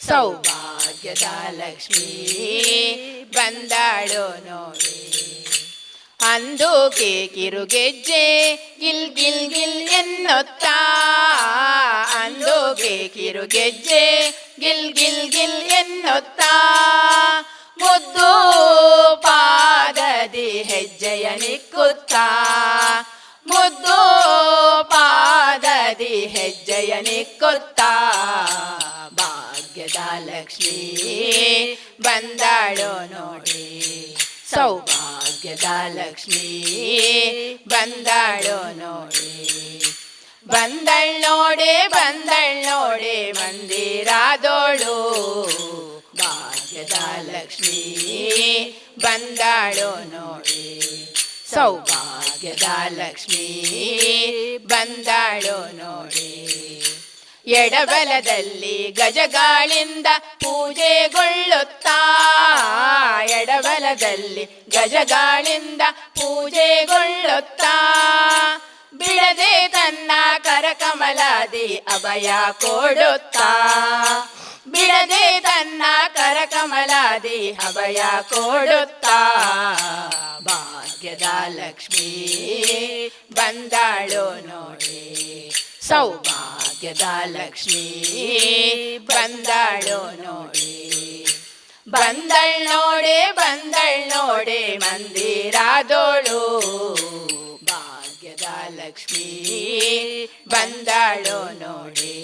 ಸೌಭಾಗ್ಯದ ಲಕ್ಷ್ಮೀ ಬಂದಾಳು ನೋಡಿ. ಅಂದೂಕೆ ಕಿರುಗೆಜ್ಜೆ ಗಿಲ್ ಗಿಲ್ ಗಿಲ್ ಎನ್ನುತ್ತಾ, ಅಂದೂಕೆ ಕಿರುಗೆಜ್ಜೆ ಗಿಲ್ ಗಿಲ್ ಗಿಲ್ ಎನ್ನುತ್ತಾ. ಮುದ್ದು ಪಾದದಿ ಹೆಜ್ಜೆಯ ನಿಕ್ಕುತ್ತಾ, ಮುದ್ದು ಪಾದದಿ ಹೆಜ್ಜೆಯ ನಿಕ್ಕುತ್ತಾ. ಭಾಗ್ಯದ ಲಕ್ಷ್ಮೀ ಬಂದಾಳು ನೋಡಿ. ಸೌಭಾಗ್ಯದ ಲಕ್ಷ್ಮೀ ಬಂದಾಳು ನೋಡಿ. ಬಂದಳ್ಳೋಡೆ ಬಂದಳ್ಳೋಡೆ ಮಂದಿರಾದೋಳು ಭಾಗ್ಯದ ಲಕ್ಷ್ಮೀ ಬಂದಾಳು ನೋಡಿ. ಸೌಭಾಗ್ಯದ ಲಕ್ಷ್ಮೀ ಬಂದಾಳು ನೋಡಿ. ಎಡಬಲದಲ್ಲಿ ಗಜಗಾಳಿಂದ ಪೂಜೆಗೊಳ್ಳುತ್ತಾ, ಎಡಬಲದಲ್ಲಿ ಗಜಗಾಳಿಂದ ಪೂಜೆಗೊಳ್ಳುತ್ತಾ. ಬಿಡದೆ ತನ್ನ ಕರಕಮಲಾದಿ ಅಭಯ ಕೊಡುತ್ತಾ, ಬಿಡದೆ ತನ್ನ ಕರಕಮಲಾದಿ ಅಭಯ ಕೊಡುತ್ತಾ. ಭಾಗ್ಯದ ಲಕ್ಷ್ಮೀ ಬಂದಾಳು ನೋಡಿ. ಸೌಭಾಗ್ಯದ ಲಕ್ಷ್ಮೀ ಬಂದಾಳು ನೋಡಿ. ಬಂದಳ್ಳೋಡೆ ಬಂದಳ್ಳೋಡೆ ಮಂದಿರಾದೋಳು ಭಾಗ್ಯದ ಲಕ್ಷ್ಮೀ ಬಂದಾಳು ನೋಡಿ.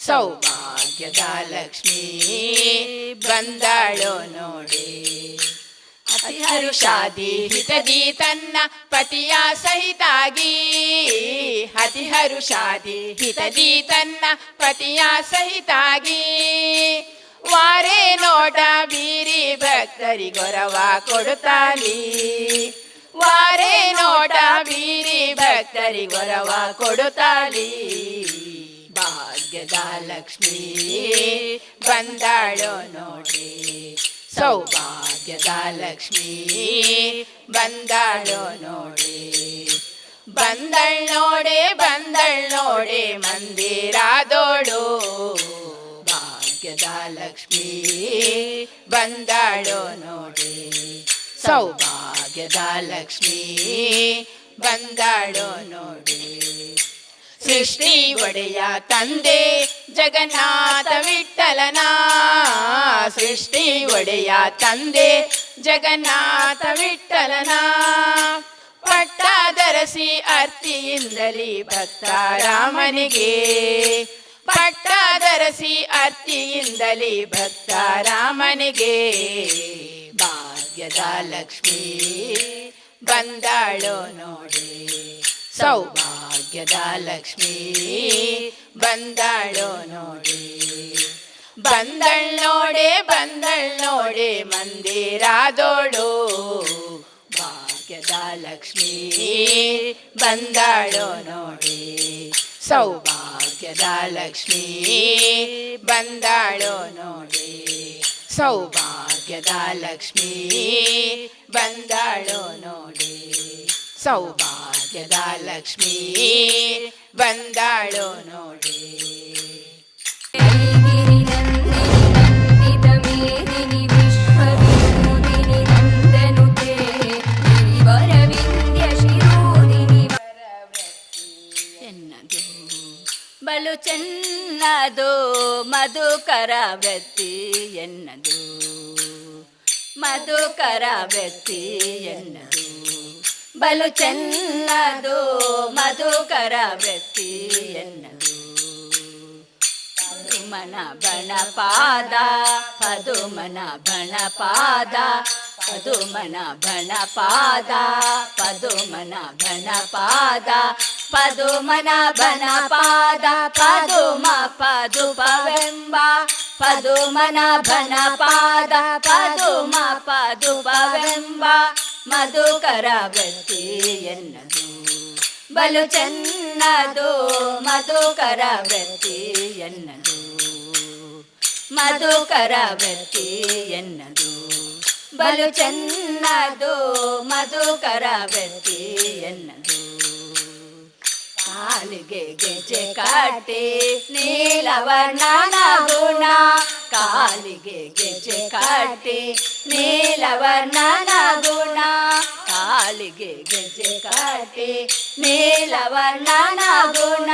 ಸೌಭಾಗ್ಯದ ಲಕ್ಷ್ಮೀ ಬಂದಾಳು ನೋಡಿ. ಅತಿ ಹರುಷಾದಿ ಹಿತದಿ ತನ್ನ ಪತಿಯ ಸಹಿತಾಗಿ, ಅತಿ ಹರುಷಾದಿ ಹಿತದಿ ತನ್ನ ಪತಿಯ ಸಹಿತಾಗಿ. ವಾರೆ ನೋಟ ಬೀರಿ ಭಕ್ತರಿಗೊರವ ಕೊಡುತ್ತಾಲಿ, ವಾರೆ ನೋಟ ಬೀರಿ ಭಕ್ತರಿಗೊರವ ಕೊಡುತ್ತಾಲಿ. ಭಾಗ್ಯದ ಲಕ್ಷ್ಮೀ ಬಂದಾಳು ನೋಡಿ. ಸೌಭಾಗ್ಯದ ಲಕ್ಷ್ಮೀ ಬಂದಾಳು ನೋಡಿ. ಬಂದಳ್ಳೋಡೆ ಬಂದಳ್ಳೋಡೆ ಮಂದಿರಾದೋಳು ಭಾಗ್ಯದ ಲಕ್ಷ್ಮೀ ಬಂದಾಳು ನೋಡಿ. ಸೌಭಾಗ್ಯದ ಲಕ್ಷ್ಮೀ ಬಂದಾಳೋ ನೋಡಿ. ಸೃಷ್ಟಿ ಒಡೆಯ ತಂದೆ ಜಗನ್ನಾಥ ವಿಠಲನ, ಸೃಷ್ಟಿ ಒಡೆಯ ತಂದೆ ಜಗನ್ನಾಥ ವಿಠಲನ. ಪಟ್ಟಾದರಸಿ ಅರ್ತಿಯಿಂದಲೇ ಭಕ್ತ ರಾಮನಿಗೆ, ಪಟ್ಟಾದರಸಿ ಅರ್ತಿಯಿಂದಲೇ ಭಕ್ತ ರಾಮನಿಗೆ. ಭಾಗ್ಯದ ಲಕ್ಷ್ಮೀ ಬಂದಾಳೋ ನೋಡಿ, ಸೌಭಾಗ್ಯದ ಲಕ್ಷ್ಮೀ ಬಂದಾಳೋ ನೋಡಿ. ಬಂದಳ್ ನೋಡೆ ಮಂದಿರಾದೋಳು, ಭಾಗ್ಯದ ಲಕ್ಷ್ಮೀ ಬಂದಾಳೋ ನೋಡಿ. ಸೌಭಾಗ್ಯದ ಲಕ್ಷ್ಮೀ ಬಂದಾಳೋ ನೋಡಿ, ಸೌಭಾಗ್ಯದ ಲಕ್ಷ್ಮೀ ಬಂದಾಳೋ ನೋಡಿ. ಸೌಭಾಗ್ಯದ ಲಕ್ಷ್ಮೀ ಬಂದಾಳೋ ನೋಡಿ. ಬಲು ಚೆನ್ನದು ಮಧುಕರ ವೃತ್ತಿ ಎನ್ನದು, ಮಧುಕರ ವೃತ್ತಿ ಎನ್ನದು. ಬಲು ಚೆನ್ನದು ಮಧುಕರ ವೃತ್ತಿ ಎನ್ನದು. ಪದುಮನ ಬಣ ಪಾದ, ಪದುಮನ ಬಣ ಪಾದ, ಪದುಮನ ಬಣ ಪಾದ, ಪದುಮನ ಬಣ ಪಾದ, ಪದುಮನ ಬಣ ಪಾದ. ಪದುಮ ಪದುಪವೆಂಬ ಪದುಮನ ಬಣ ಪಾದ, ಪದುಮ ಪದುಪವೆಂಬ ಮಧುಕರ ವೃತ್ತಿ ಎನ್ನದು. ಬಲು ಚೆನ್ನದು ಮಧುಕರ ವೃತ್ತಿ ಎನ್ನದು, ಮಧುಕರ ವೃತ್ತಿ ಎನ್ನದು. ಬಲು ಚೆನ್ನದು ಮಧುಕರ ವೃತ್ತಿ ಎನ್ನದು. ಕಾಲಿಗೆ ಗೆಜೆ ಕಟ್ಟಿ ನೀಲವರ್ಣನ ಗುಣ, ಕಾಲಿಗೆ ಗೆಜೆ ಕಟ್ಟಿ ನೀಲವರ್ಣನ ಗುಣ, ಕಾಲಿಗೆ ಗೆಜೆ ಕಟ್ಟಿ ನೀಲವರ್ಣನ ಗುಣ,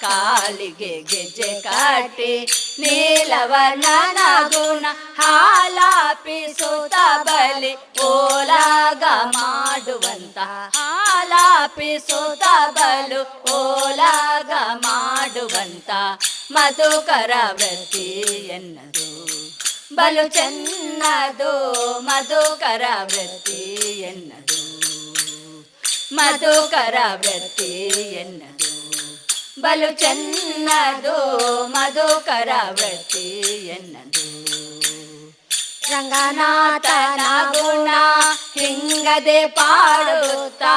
ಕಾಲಿಗೆ ಗೆಜೆ ಕಟ್ಟಿ ನೀಲವರ್ಣನ ಗುಣ. ಹಾಲಾಪಿಸುತ್ತ ಬಲಿ ಓಲಾಗ ಮಾಡುವಂತ, ಹಾಲಾಪಿಸುತ್ತ ಬಲು ಓಲಾಗ ಮಾಡುವಂತ ಮಧುಕರ ವೃತ್ತಿ ಎನ್ನದು. ಬಲು ಚೆನ್ನದು ಮಧುಕರ ವೃತ್ತಿ ಎನ್ನದು, ಮಧುಕರ ವೃತ್ತಿ ಎನ್ನದು. ಬಲು ಚೆನ್ನದು ಮಧುಕರ ವೃತ್ತಿ ಎನ್ನದು. ರಂಗನಾಥನ ಗುಣ ಹಿಂಗದೆ ಪಾಡುತ್ತಾ,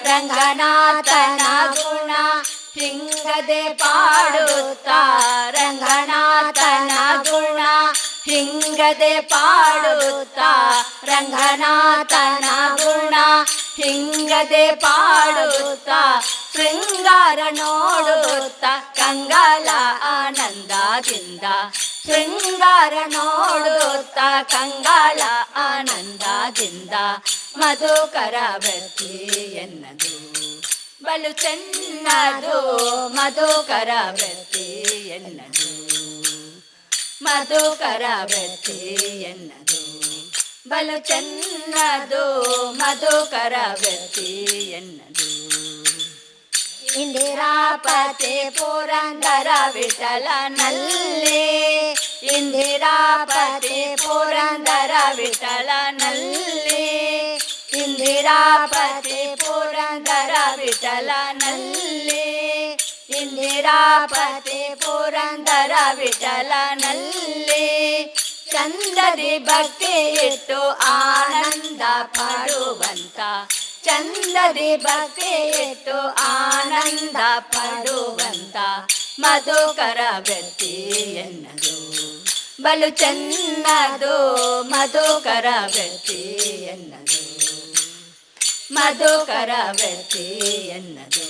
ರಂಗನಾಥನ ಗುಣ ಹಿಂಗದೆ ಪಾಡುತ್ತಾ, ರಂಗನಾಥನ ಗುಣ ಹಿಂಗದೆ ಪಾಡುತ್ತಾ, ರಂಗನಾಥನ ಗುಣ ಹಿಂಗದೆ ಪಾಡುತ್ತಾ. ಶೃಂಗಾರ ನೋಡುತ್ತಾ ಕಂಗಾಲ ಆನಂದದಿಂದ, ಶೃಂಗಾರ ನೋಡುತ್ತಾ ಕಂಗಾಲ ಆನಂದದಿಂದ ಮಧುಕರ ವೃತ್ತಿ ಎನ್ನದು. ಬಲು ಚೆನ್ನದು ಮಧುಕರ ವೃತ್ತಿ ಎನ್ನದು, ಮಧುಕರ ವೃತ್ತಿ ಎನ್ನದು. ಬಲು ಚೆನ್ನದು ಮಧುಕರ ವೃತ್ತಿ ಎನ್ನದು. ಇಂದಿರಾಪತಿ ಪುರಂದರ ವಿಠಲನಲ್ಲಿ, ಇಂದಿರಾಪತಿ ಪುರಂದರ ವಿಠಲನಲ್ಲಿ, ಇಂದಿರಾಪತಿ ಪುರಂದರ ವಿಠಲನಲ್ಲಿ, ಇಂದಿರಾಪತಿ ಪುರಂದರ ವಿಠಲನಲ್ಲಿ. ಚಂದದಿ ಭಕ್ತಿ ಇಟ್ಟು ಆನಂದ ಪಡುವಂತ, ಚಂದದಿ ಭಕ್ತಿ ಇಟ್ಟು ಆನಂದ ಪಡುವಂತ ಮಧುಕರ ವೃತ್ತಿ ಎನ್ನದು. ಬಲು ಚೆನ್ನದು ಮಧುಕರ ವೃತ್ತಿ ಎನ್ನದು, ಮಧುಕರ ವೃತ್ತಿ ಎನ್ನದು.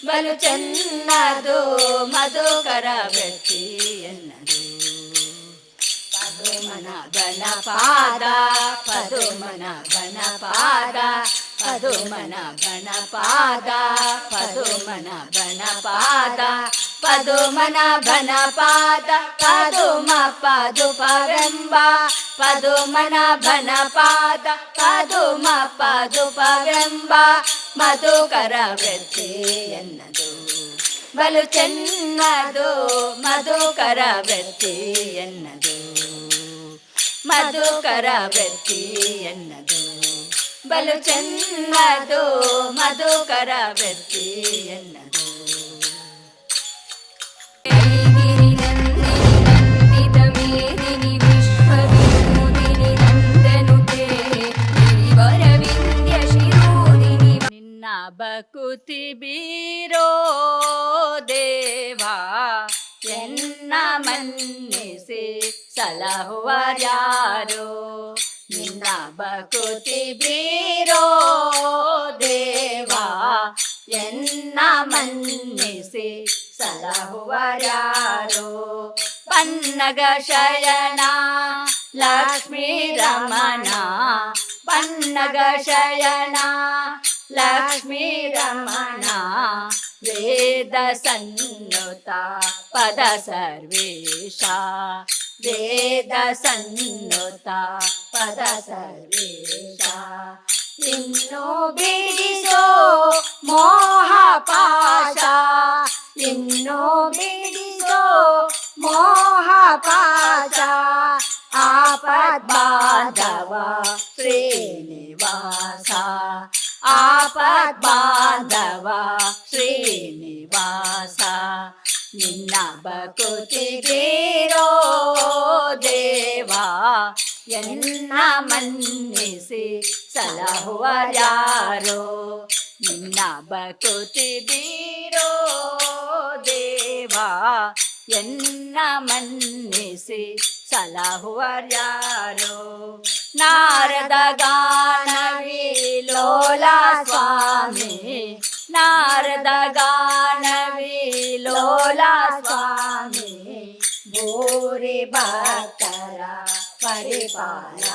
ಬಲು ಚೆನ್ನದು ಮಧುಕರ ವೃತ್ತಿ ಎನ್ನದು. ಪದುಮನ ಬನ ಪಾದ, ಪದುಮನ ಬನ ಪಾದ, ಪದುಮನ ಬಣ ಪಾದ ಪದುಮನ ಬಣ ಪಾದ ಪದುಮನ ಬಣ ಪಾದ ಪದುಮ ಪದುಪವೆಂಬ ಪದುಮನ ಬಣ ಪಾದ ಪದುಮ ಪದುಪವೆಂಬ ಮಧುಕರ ವೃತ್ತಿ ಎನ್ನದು ಬಲು ಚೆನ್ನದು ಮಧುಕರ ವೃತ್ತಿ ಎನ್ನದು ಮಧುಕರ ವೃತ್ತಿ ಎನ್ನದು ಬಲು ಚೆನ್ನದು ಮಧುಕರ ವೃತ್ತಿ ಎನ್ನದು ನಿನ್ನ ಬಕುತಿ ಬೀರೋ ದೇವಾ ಎನ್ನ ಮನ್ನಿಸಿ ಸಲಹುವರ್ಯಾರೋ ನಿನ್ನ ಬಕುತಿ ಬೀರೋ ದೇವಾ ಎನ್ನ ಮನ್ನಿಸಿ ಸಲಹುವರ್ಯಾರೋ ಪನ್ನಗ ಶಯನ ಲಕ್ಷ್ಮೀ ರಮಣ ಪನ್ನಗ ಶಯನ ಲಕ್ಷ್ಮೀ ರಮಣ ವೇದ ಸನ್ನುತ ಪದ ಸರ್ವೇಶ ವೇದ ಸನ್ನುತ ಪದ ಸರ್ವೇಶ ಇನ್ನು ಬಿಡಿಸೋ ಮೋಹ ಪಾಶ ಇನ್ನು ಬಿಡಿಸೋ ಮೋಹ ಪಾಶ ಆಪದ್ಬಾಂಧವ ಶ್ರೀನಿವಾಸ ಆಪದ್ಬಾಂಧವ ಶ್ರೀನಿವಾಸ ನಿನ್ನ ಬಕುತಿ ಬೀರೋ ದೇವಾ ಎನ್ನ ಮನ್ನಿಸಿ ಸಲಹುವರ್ಯಾರೋ ನಿನ್ನ ಬಕುತಿ ಬೀರೋ ದೇವಾ ಎನ್ನ ಮನ್ನಿಸಿ ಸಲಹುವರ್ಯಾರೋ ನಾರದ ಗಾನವಿ ಲೋಲಾ ಸ್ವಾಮಿ ನಾರದ ಗಾನವಿ ಲೋಲಾ ಸ್ವಾಮಿ ಭೂರಿ ಭಕ್ತರ ಪರಿಪಾಲ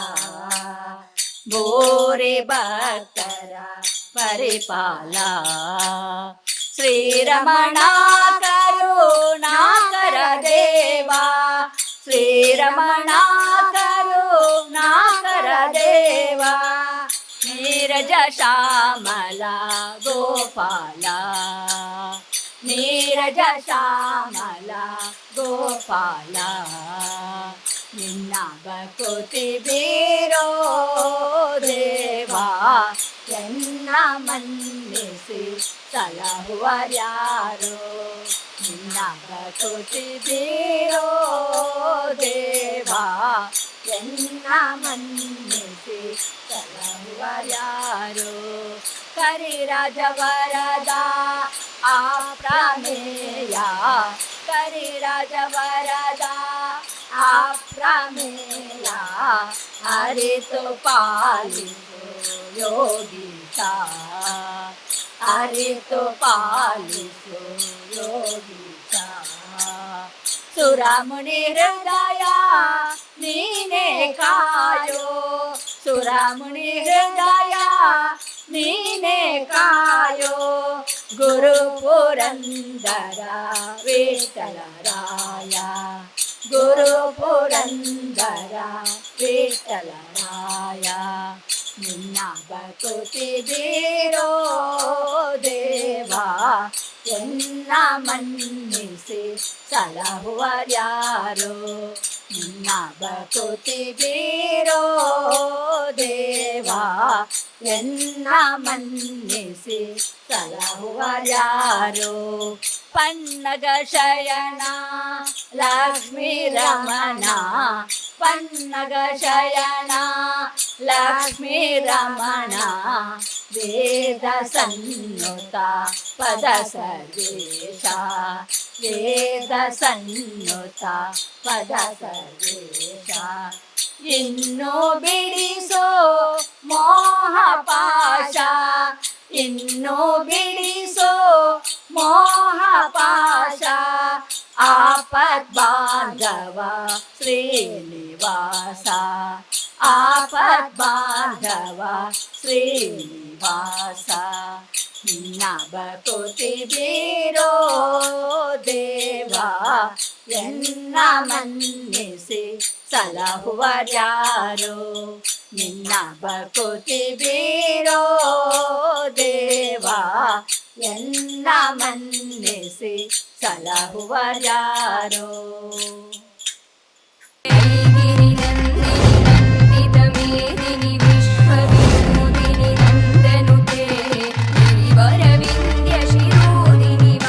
ಭೂರಿ ಭಕ್ತರ ಪರಿಪಾಲ ಶ್ರೀರಮಣ ಕರುಣಾಕರ ದೇವಾ ಶ್ರೀರಮಣ ಕರುಣಾಕರ ದೇವಾ ನೀರಜ ಶ್ಯಾಮಲ ಗೋಪಾಲ ನೀರಜ ಶ್ಯಾಮಲ ಗೋಪಾಲ ನಿನ್ನ ಬಕುತಿ ಬೀರೋ ದೇವಾ ಎನ್ನ ಮನ್ನಿಸಿ ಸಲಹುವರ್ಯಾರೋ ನಿನ್ನ ಬಕುತಿ ಬೀರೋ ದೇವಾ ಎನ್ನ ಮನ್ನಿಸಿ ಸಲಹುವರ್ಯಾರೋ ಕರಿರಾಜ ವರದ ಅಪ್ರಮೇಯ ಕರಿರಾಜ ವರದ ಅಪ್ರಮೇಯ ಅರಿತು ಪಾಲಿಸು ಯೋಗೀಶ ಅರಿತು ಪಾಲಿಸು ಯೋಗೀಶ ಸುರಮುನಿ ಹೃದಯ ನೀನೇ ಕಾಯೋ ಸುರಮುನಿ ಹೃದಯ ನೀನೇ ಕಾಯೋ ಗುರು ಪುರಂದರ ವಿಠಲರಾಯ ಗುರು ಪುರಂದರ ವಿಠಲರಾಯ ನಿನ್ನ ಬಕುತಿ ಬೀರೋ ದೇವಾ ಎನ್ನ ಮನ್ನಿಸಿ ಸಲಹುವರ್ಯಾರೋ ನಿನ್ನ ಬಕುತಿ ಬೀರೋ ದೇವಾ ಎನ್ನ ಮನ್ನಿಸಿ ಸಲಹುವರ್ಯಾರೋ ಪನ್ನಗ ಶಯನ ಲಕ್ಷ್ಮೀ ರಮಣ ಪನ್ನಗ ಶಯನ ಲಕ್ಷ್ಮೀ ರಮಣ ವೇದ ಸನ್ನುತ ಪದ ಸರ್ವೇಶ ವೇದ ಸನ್ನುತ ಪದ ಸರ್ವೇಶ ಇನ್ನು ಬಿಡಿಸೋ ಮೋಹ ಪಾಶ ಇನ್ನು ಬಿಡಿಸೋ ಮೋಹ ಪಾಶ ಆಪದ್ಬಾಂಧವ ಶ್ರೀನಿವಾಸ ಆಪದ್ಬಾಂಧವ ಶ್ರೀನಿವಾಸ ವಾಸ ನಿನ್ನ ಬಕುತಿ ಬೀರೋ ದೇವ ಎನ್ನ ಮನ್ನಿಸಿ ಸಲಹುವರ್ಯಾರೋ ನಿನ್ನ ಬಕುತಿ ಬೀರೋ ದೇವ ಎನ್ನ ಮನ್ನಿಸಿ ಸಲಹುವರ್ಯಾರೋ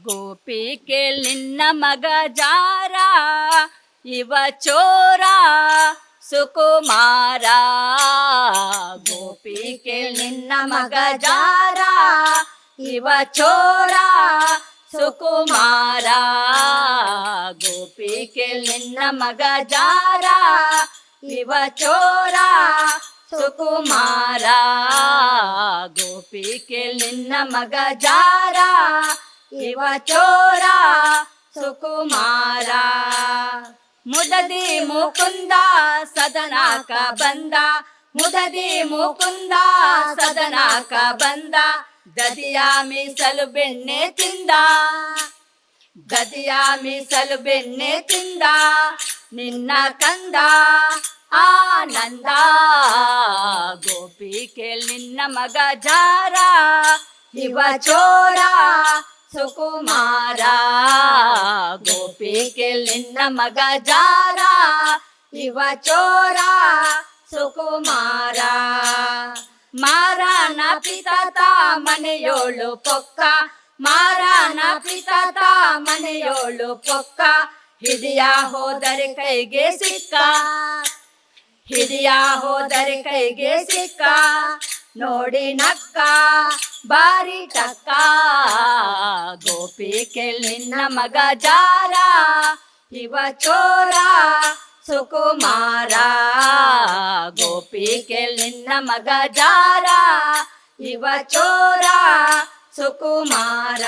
ಗೋಪಿಕೆ ನಿನ್ನ ಮಗ ಜಾರ ಇವ ಚೋರ ಸುಕುಮಾರ ಗೋಪಿಕೆ ನಿನ್ನ ಮಗ ಜಾರ ಇವ ಚೋರ ಸುಕುಮಾರ ಗೋಪಿಕೆ ನಿನ್ನ ಮಗ ಜಾರ ಇವ ಚೋರ ಸುಕುಮಾರ ಗೋಪಿಕೆ ನಿನ್ನ ಮಗ ಜಾರ ಇವ ಚೋರ ಸುಕುಮಾರ ಮುದದಿ ಮುಕುಂದ ಸದನಾಕ ಬಂದ ಮುದದಿ ಮುಕುಂದ ಸದನಾಕ ಬಂದ ಗದಿಯ ಮೀಸಲು ಬೆಣ್ಣೆ ತಿಂದ ಗದಿಯ ಮೀಸಲು ಬೆಣ್ಣೆ ತಿಂದ ನಿನ್ನ ಕಂದ ಆನಂದ ಗೋಪಿಕೆ ನಿನ್ನ ಮಗ ಜಾರ ಇವ ಚೋರ ಸುಕುಮಾರ ಗೋಪಿಕೆ ನಿನ್ನ ಮಗ ಜಾರ ಇವ ಚೋರ ಸುಕುಮಾರ ಮಾರನ ಪಿತಾತ ಮನೆಯೋಳು ಪೊಕ್ಕ ಮಾರನ ಪಿತಾತ ಮನೆಯೋಳು ಪೊಕ್ಕ ಹಿಡಿಯ ಹೋದರೆ ಕೈಗೆ ಸಿಕ್ಕ ಹಿಡಿಯ ಹೋದರೆ ಕೈಗೆ ಸಿಕ್ಕ ನೋಡಿ ನಕ್ಕ ಬಾರಿ ಟಕ್ಕ ಗೋಪಿಕೆ ನಿನ್ನ ಮಗ ಜಾರ ಇವ ಚೋರ ಸುಕುಮಾರ ಗೋಪಿಕೆ ನಿನ್ನ ಮಗ ಜಾರ ಇವ ಚೋರ ಸುಕುಮಾರ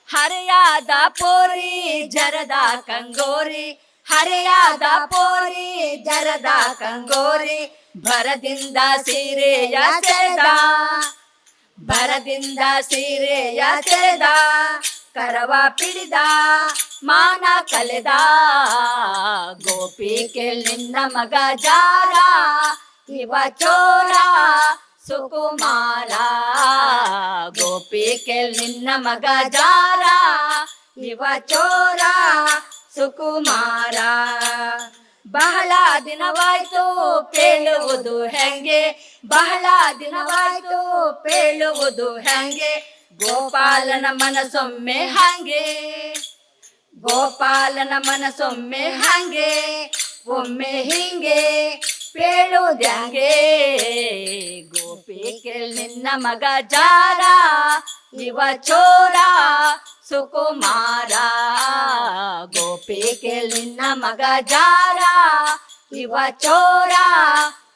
ಹರೆಯಾದ ಪೋರಿ ಜರದ ಕಂಗೋರಿ ಹರೆಯಾದ ಪೋರಿ ಜರದ ಕಂಗೋರಿ ಭರದಿಂದ ಸೀರೆಯ ಸೆಳೆದ ಭರದಿಂದ ಸೀರೆಯ ಸೆಳೆದ ಕರವ ಪಿಡಿದ ಮಾನ ಕಲೆದ ಗೋಪಿಕೆ ನಿನ್ನ ಮಗ ಜಾರ ಇವ ಚೋರ ಸುಕುಮಾರ ಗೋಪಿಕೆ ನಿನ್ನ ಮಗ ಜಾರ ಇವ ಚೋರ ಸುಕುಮಾರ ಬಹಳ ದಿನವಾಯ್ತು ಪೇಳುವುದು ಹೆಂಗೆ ಬಹಳ ದಿನವಾಯ್ತು ಪೇಳುವುದು ಹೆಂಗೆ ಗೋಪಾಲನ ಮನಸೊಮ್ಮೆ ಹಂಗೆ ಗೋಪಾಲನ ಮನಸೊಮ್ಮೆ ಹಂಗೆ ಒಮ್ಮೆ ಹಿಂಗೆ ಪೇಳುವುದ್ಯಾಂಗೆ ಗೋಪಿಕೆ ನಿನ್ನ ಮಗ ಜಾರ ಇವ ಚೋರ ಸುಕುಮಾರ ಗೋಪಿಕೆ ನಿನ್ನ ಮಗ ಜಾರ ಇವ ಚೋರ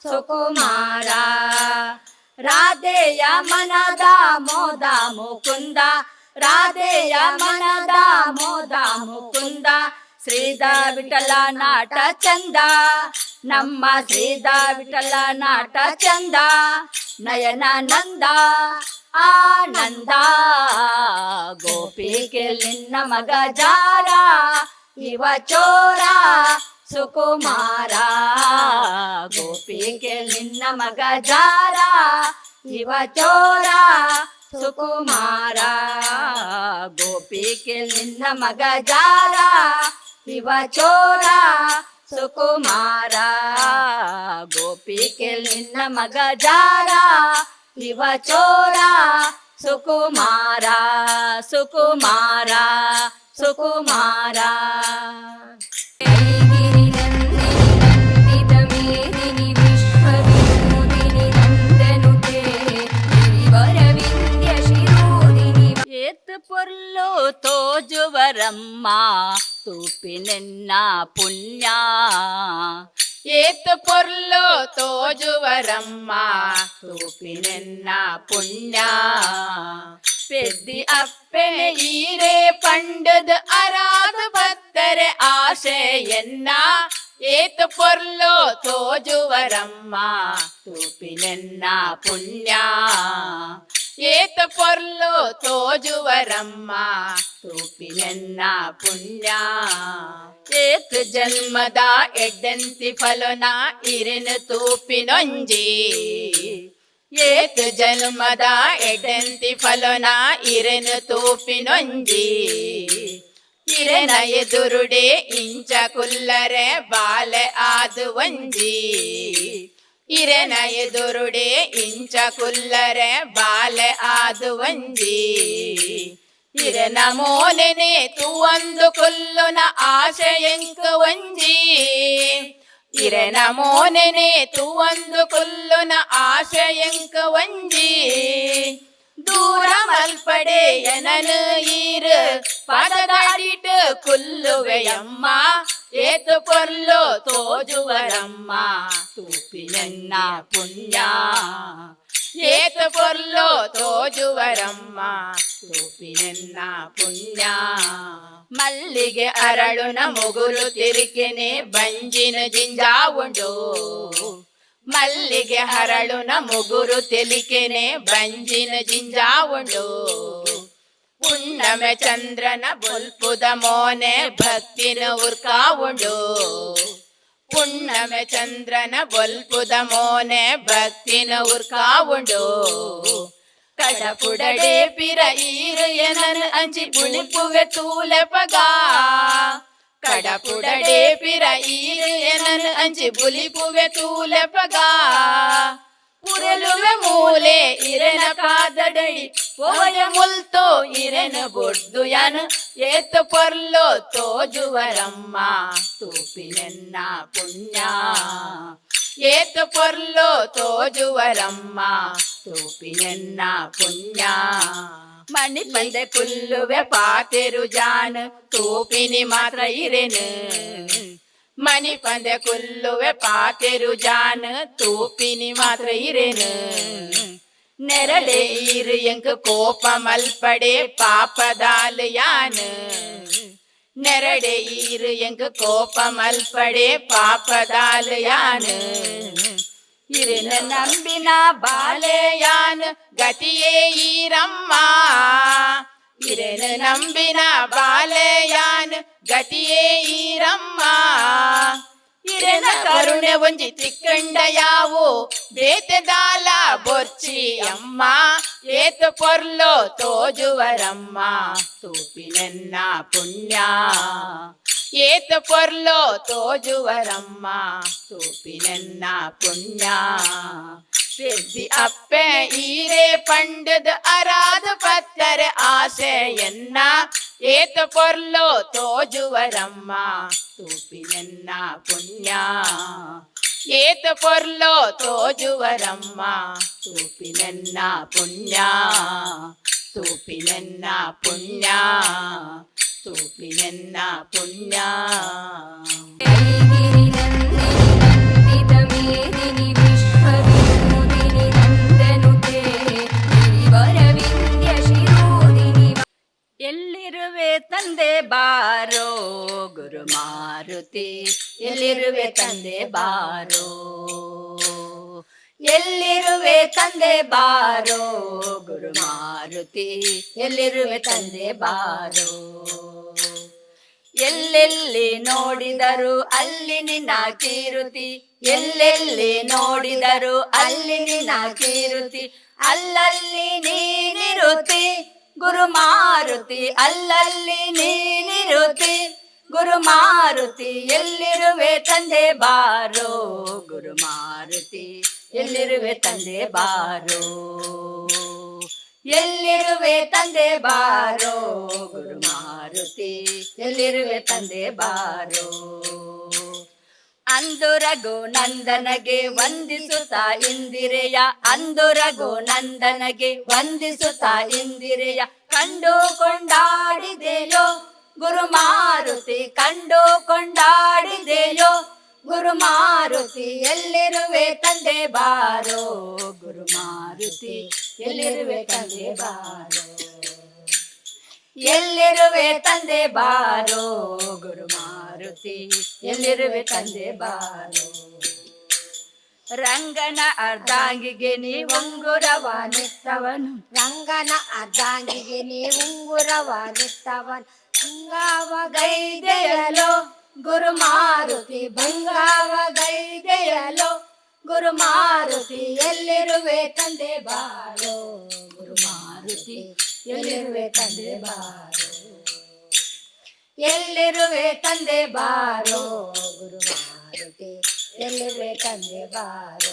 ಸುಕುಮಾರ ರಾಧೆಯ ಮನದ ಮೋದ ಮುಕುಂದ ರಾಧೆಯ ಮನದ ಮೋದ ಮುಕುಂದ ಶ್ರೀದ ವಿಠಲ ನಾಟ ಚಂದ ನಮ್ಮ ಶ್ರೀದ ವಿಠಲ ನಾಟ ಚಂದ ನಯನ ನಂದ ಆನಂದ ಗೋಪಿಕೆ ನಿನ್ನ ಮಗ ಜಾರ ಇವ ಚೋರ ಸುಕುಮಾರ ಗೋಪಿಕೆ ನಿನ್ನ ಮಗ ಜಾರ ಇವ ಚೋರ ಸುಕುಮಾರ ಗೋಪಿಕೆ ನಿನ್ನ ಮಗ ಜಾರ ಇವ ಚೋರ ಸುಕುಮಾರ ಗೋಪಿಕೆ ನಿನ್ನ ಮಗ ಜಾರ ಇವ ಚೋರ ಸುಕುಮಾರ ಸುಕುಮಾರ ಸುಕುಮಾರ పొర్లు తోజువరమ్మ తూపినెన్న పుణ్య ಏತ್ ಪೊರ್ಲು ತೋಜುವರಮ್ಮ తూపినెన్న పుణ్య పెద్ది అప్పెన ఈరే ಪಂಡದ ಅರಾದ ಬತ್ತರೆ ಆಶೆಯನ್ನ ಏತು ಪೊರ್ಲು ತೋಜುವರಮ್ಮ ತೂಪಿನೆನ್ನ ಪುಣ್ಯ ಏತು ಪೊರ್ಲು ತೋಜುವರಮ್ಮ ತೂಪಿನೆನ್ನ ಪುಣ್ಯ ಏತು ಜನ್ಮದ ಎಡ್ಡೆಂತಿ ಫಲನ ಇರೆನು ತೂಪಿನೊಂಜಿ ಏತು ಜನ್ಮದ ಎಡ್ಡೆಂತಿ ಫಲನ ಇರೆನು ತೂಪಿನೊಂಜಿ ಇರೆನ ಎದುರುಡೆ ಇಂಚ ಕುಲ್ಲರೆ ಬಾಲೆ ಆದು ಒಂಜಿ ಇರೆನ ಎದುರುಡೆ ಇಂಚ ಕುಲ್ಲರೆ ಬಾಲೆ ಆದು ಒಂಜಿ ಇರೆನ ಮೋನೆನೆ ತೂವೊಂದು ಕುಲ್ಲುನ ಆಶೆ ಎಂಕ ಒಂಜಿ ಇರೆನ ಮೋನೆನೆ ತೂವೊಂದು ಕುಲ್ಲುನ ಆಶೆ ಎಂಕ ಒಂಜಿ ದೂರ ಮಲ್ಪಡೆ ಎನನು ಈರು ಪದದಾಡಿಟ್ಟು ಕುಲ್ಲುವೆಯಮ್ಮ ಏತು ಪೊರ್ಲು ತೋಜುವರಮ್ಮ ತೂಪಿನೆನ್ನ ಪುಣ್ಯ ಏತು ಪೊರ್ಲು ತೋಜುವರಮ್ಮ ತೂಪಿನೆನ್ನ ಪುಣ್ಯ ಮಲ್ಲಿಗೆ ಅರಳುನ ಮುಗುರು ತಿರುಕೆನೆ ಬಂಜಿನ ಜಿಂಜಾವುಂಡು ಮಲ್ಲಿಗೆ ಹರಳುನ ಮುಗುರು ತೆಲಿಕೆನೆ ಬಂಜಿನ ಜಿಂಜಾವುಂಡು ಪುಣ್ಣಮೆ ಚಂದ್ರನ ಬೊಲ್ಪುದ ಮೋನೆ ಭಕ್ತಿನ ಉರ್ಕಾವುಂಡು ಪುಣ್ಣಮೆ ಚಂದ್ರನ ಬೊಲ್ಪುದ ಮೋನೆ ಭಕ್ತಿನ ಉರ್ಕಾವುಂಡು ಕಡಪುಡಡೆ ಪಿರ ಈರು ಎನನು ಅಂಚಿ ಬುಳಿಪುವೆ ತೂಲೆ ಪಗ ಕಡಪುಡಡೆ ಪಿರ ಈರು ಎನನು ಅಂಚಿ ಬುಲಿಪುವೆ ತೂಲೆ ಪಗ ಪುರಲುವೆ ಮೂಲೆ ಇರೆನ ಪಾದಡಡಿ ಪೋಯ ಮುಲ್ತೋ ಇರೆನ ಬೊಡ್ದು ಯನು ಏತು ಪೊರ್ಲು ತೋಜುವರಮ್ಮ ತೂಪಿನೆನ್ನ ಪುಣ್ಯ ಏತು ಪೊರ್ಲು ತೋಜುವರಮ್ಮ ತೂಪಿನೆನ್ನ ಪುಣ್ಯ ಮಣಿ ಬಂದೆ ಕುಲ್ಲುವೆ ಪಾತೆರು ಜಾನ್ ತೂಪಿನಿ ಮಾತ್ರ ಇರೆನು ಮಣಿ ಪಂದೆ ಕುಲ್ಲುವೆ ಪಾತೆರು ಜಾನ್ ತೂಪಿನಿ ಮಾತ್ರ ಇರೆನು ನೆರಳೆ ಈರು ಎಂಕ ಕೋಪ ಮಲ್ಪಡೆ ಪಾಪದಾಲು ಯಾನ್ ನೆರಡೆ ಈರು ಎಂಕ ಕೋಪ ಮಲ್ಪಡೆ ಪಾಪದಾಲು ಯಾನ್ ಇರೆನ ನಂಬಿನ ಬಾಲೆಯಾನ್ ಗತಿಯೇ ಈರಮ್ಮ ಇರೆನ ನಂಬಿನ ಬಾಲೆಯಾನ್ ಗತಿಯೇ ಈರಮ್ಮ ಇರೆನ ಕರುಣೆ ಒಂಜಿ ತಿಕ್ಕಂಡ ಯಾವು ಬೇತೆದಾಲ ಬೊರ್ಚಿ ಅಮ್ಮ ಏತು ಪೊರ್ಲು ತೋಜುವರಮ್ಮ ತೂಪಿನೆನ್ನ ಪುಣ್ಯ ಏತು ಪೊರ್ಲು ತೋಜುವರಮ್ಮ ತೂಪಿನೆನ್ನ ಪುಣ್ಯ ಪೆದ್ದಿ ಅಪ್ಪೆ ಈರೆ ಪಂಡದ ಅರಾದ ಪತ್ತರೆ ಆಸೆ ಎನ್ನ ಏತು ಪೊರ್ಲು ತೋಜುವರಮ್ಮ ತೂಪಿನೆನ್ನ ಪುಣ್ಯ ಏತು ಪೊರ್ಲು ತೋಜುವರಮ್ಮ ತೂಪಿನೆನ್ನ ಪುಣ್ಯ ತೂಪಿನೆನ್ನ ಪುಣ್ಯ ತೂಪಿನೆನ್ನ ಪುಣ್ಯ ಎಲ್ಲಿರುವೆ ತಂದೆ ಬಾರೋ ಗುರು ಮಾರುತಿ ಎಲ್ಲಿರುವೆ ತಂದೆ ಬಾರೋ ಎಲ್ಲಿರುವೆ ತಂದೆ ಬಾರೋ ಗುರು ಮಾರುತಿ ಎಲ್ಲಿರುವೆ ತಂದೆ ಬಾರೋ ಎಲ್ಲೆಲ್ಲಿ ನೋಡಿದರು ಅಲ್ಲಿ ನಿನ್ನ ಕೀರುತಿ ಎಲ್ಲೆಲ್ಲಿ ನೋಡಿದರು ಅಲ್ಲಿ ನಿನ್ನ ಕೀರುತಿ ಅಲ್ಲಲ್ಲಿ ನೀನಿರುತಿ ಗುರು ಮಾರುತಿ ಅಲ್ಲಲ್ಲಿ ನೀನಿರುತಿ ಗುರು ಮಾರುತಿ ಎಲ್ಲಿರುವೆ ತಂದೆ ಬಾರೋ ಗುರು ಮಾರುತಿ ಎಲ್ಲಿರುವೆ ತಂದೆ ಬಾರೋ ಎಲ್ಲಿರುವೆ ತಂದೆ ಬಾರೋ ಗುರು ಮಾರುತಿ ಎಲ್ಲಿರುವೆ ತಂದೆ ಬಾರೋ ಅಂದು ರಘು ನಂದನಗೆ ವಂದಿಸುತ್ತಾ ಇಂದಿರೆಯ ಅಂದು ರಘು ನಂದನಗೆ ವಂದಿಸುತ್ತಾ ಇಂದಿರೆಯ ಕಂಡು ಕೊಂಡಾಡಿದೆಯೋ ಗುರು ಮಾರುತಿ ಕಂಡು ಕೊಂಡಾಡಿದೆಯೋ ಗುರು ಮಾರುತಿ ಎಲ್ಲಿರುವೆ ತಂದೆ ಬಾರೋ ಗುರು ಮಾರುತಿ ಎಲ್ಲಿರುವೆ ತಂದೆ ಬಾರೋ ಎಲ್ಲಿರುವೆ ತಂದೆ ಬಾರೋ ಗುರು ಮಾರುತಿ ಮಾರುತಿ ಎಲ್ಲಿರುವೆ ತಂದೆ ಬಾರೋ. ರಂಗನ ಅರ್ಧಾಂಗಿಗೆ ನೀವುಂಗುರವ ನಿತ್ತವನು, ರಂಗನ ಅರ್ಧಾಂಗಿಗೆ ನೀವುಂಗುರವ ನಿತ್ತವನ್, ಭಂಗಾವ ಗೈದೆಯಲೋ ಗುರು ಮಾರುತಿ, ಭಂಗಾವ ಗೈದೆಯಲೋ ಗುರು ಮಾರುತಿ ಎಲ್ಲಿರುವೆ ತಂದೆ ಬಾರೋ. ಗುರು ಮಾರುತಿ ಎಲ್ಲಿರುವೆ ತಂದೆ ಬಾರೋ, ಎಲ್ಲಿರುವೆ ತಂದೆ ಬಾರೋ. ಗುರು ಮಾರುತಿ ಎಲ್ಲಿರುವೆ ತಂದೆ ಬಾರೋ.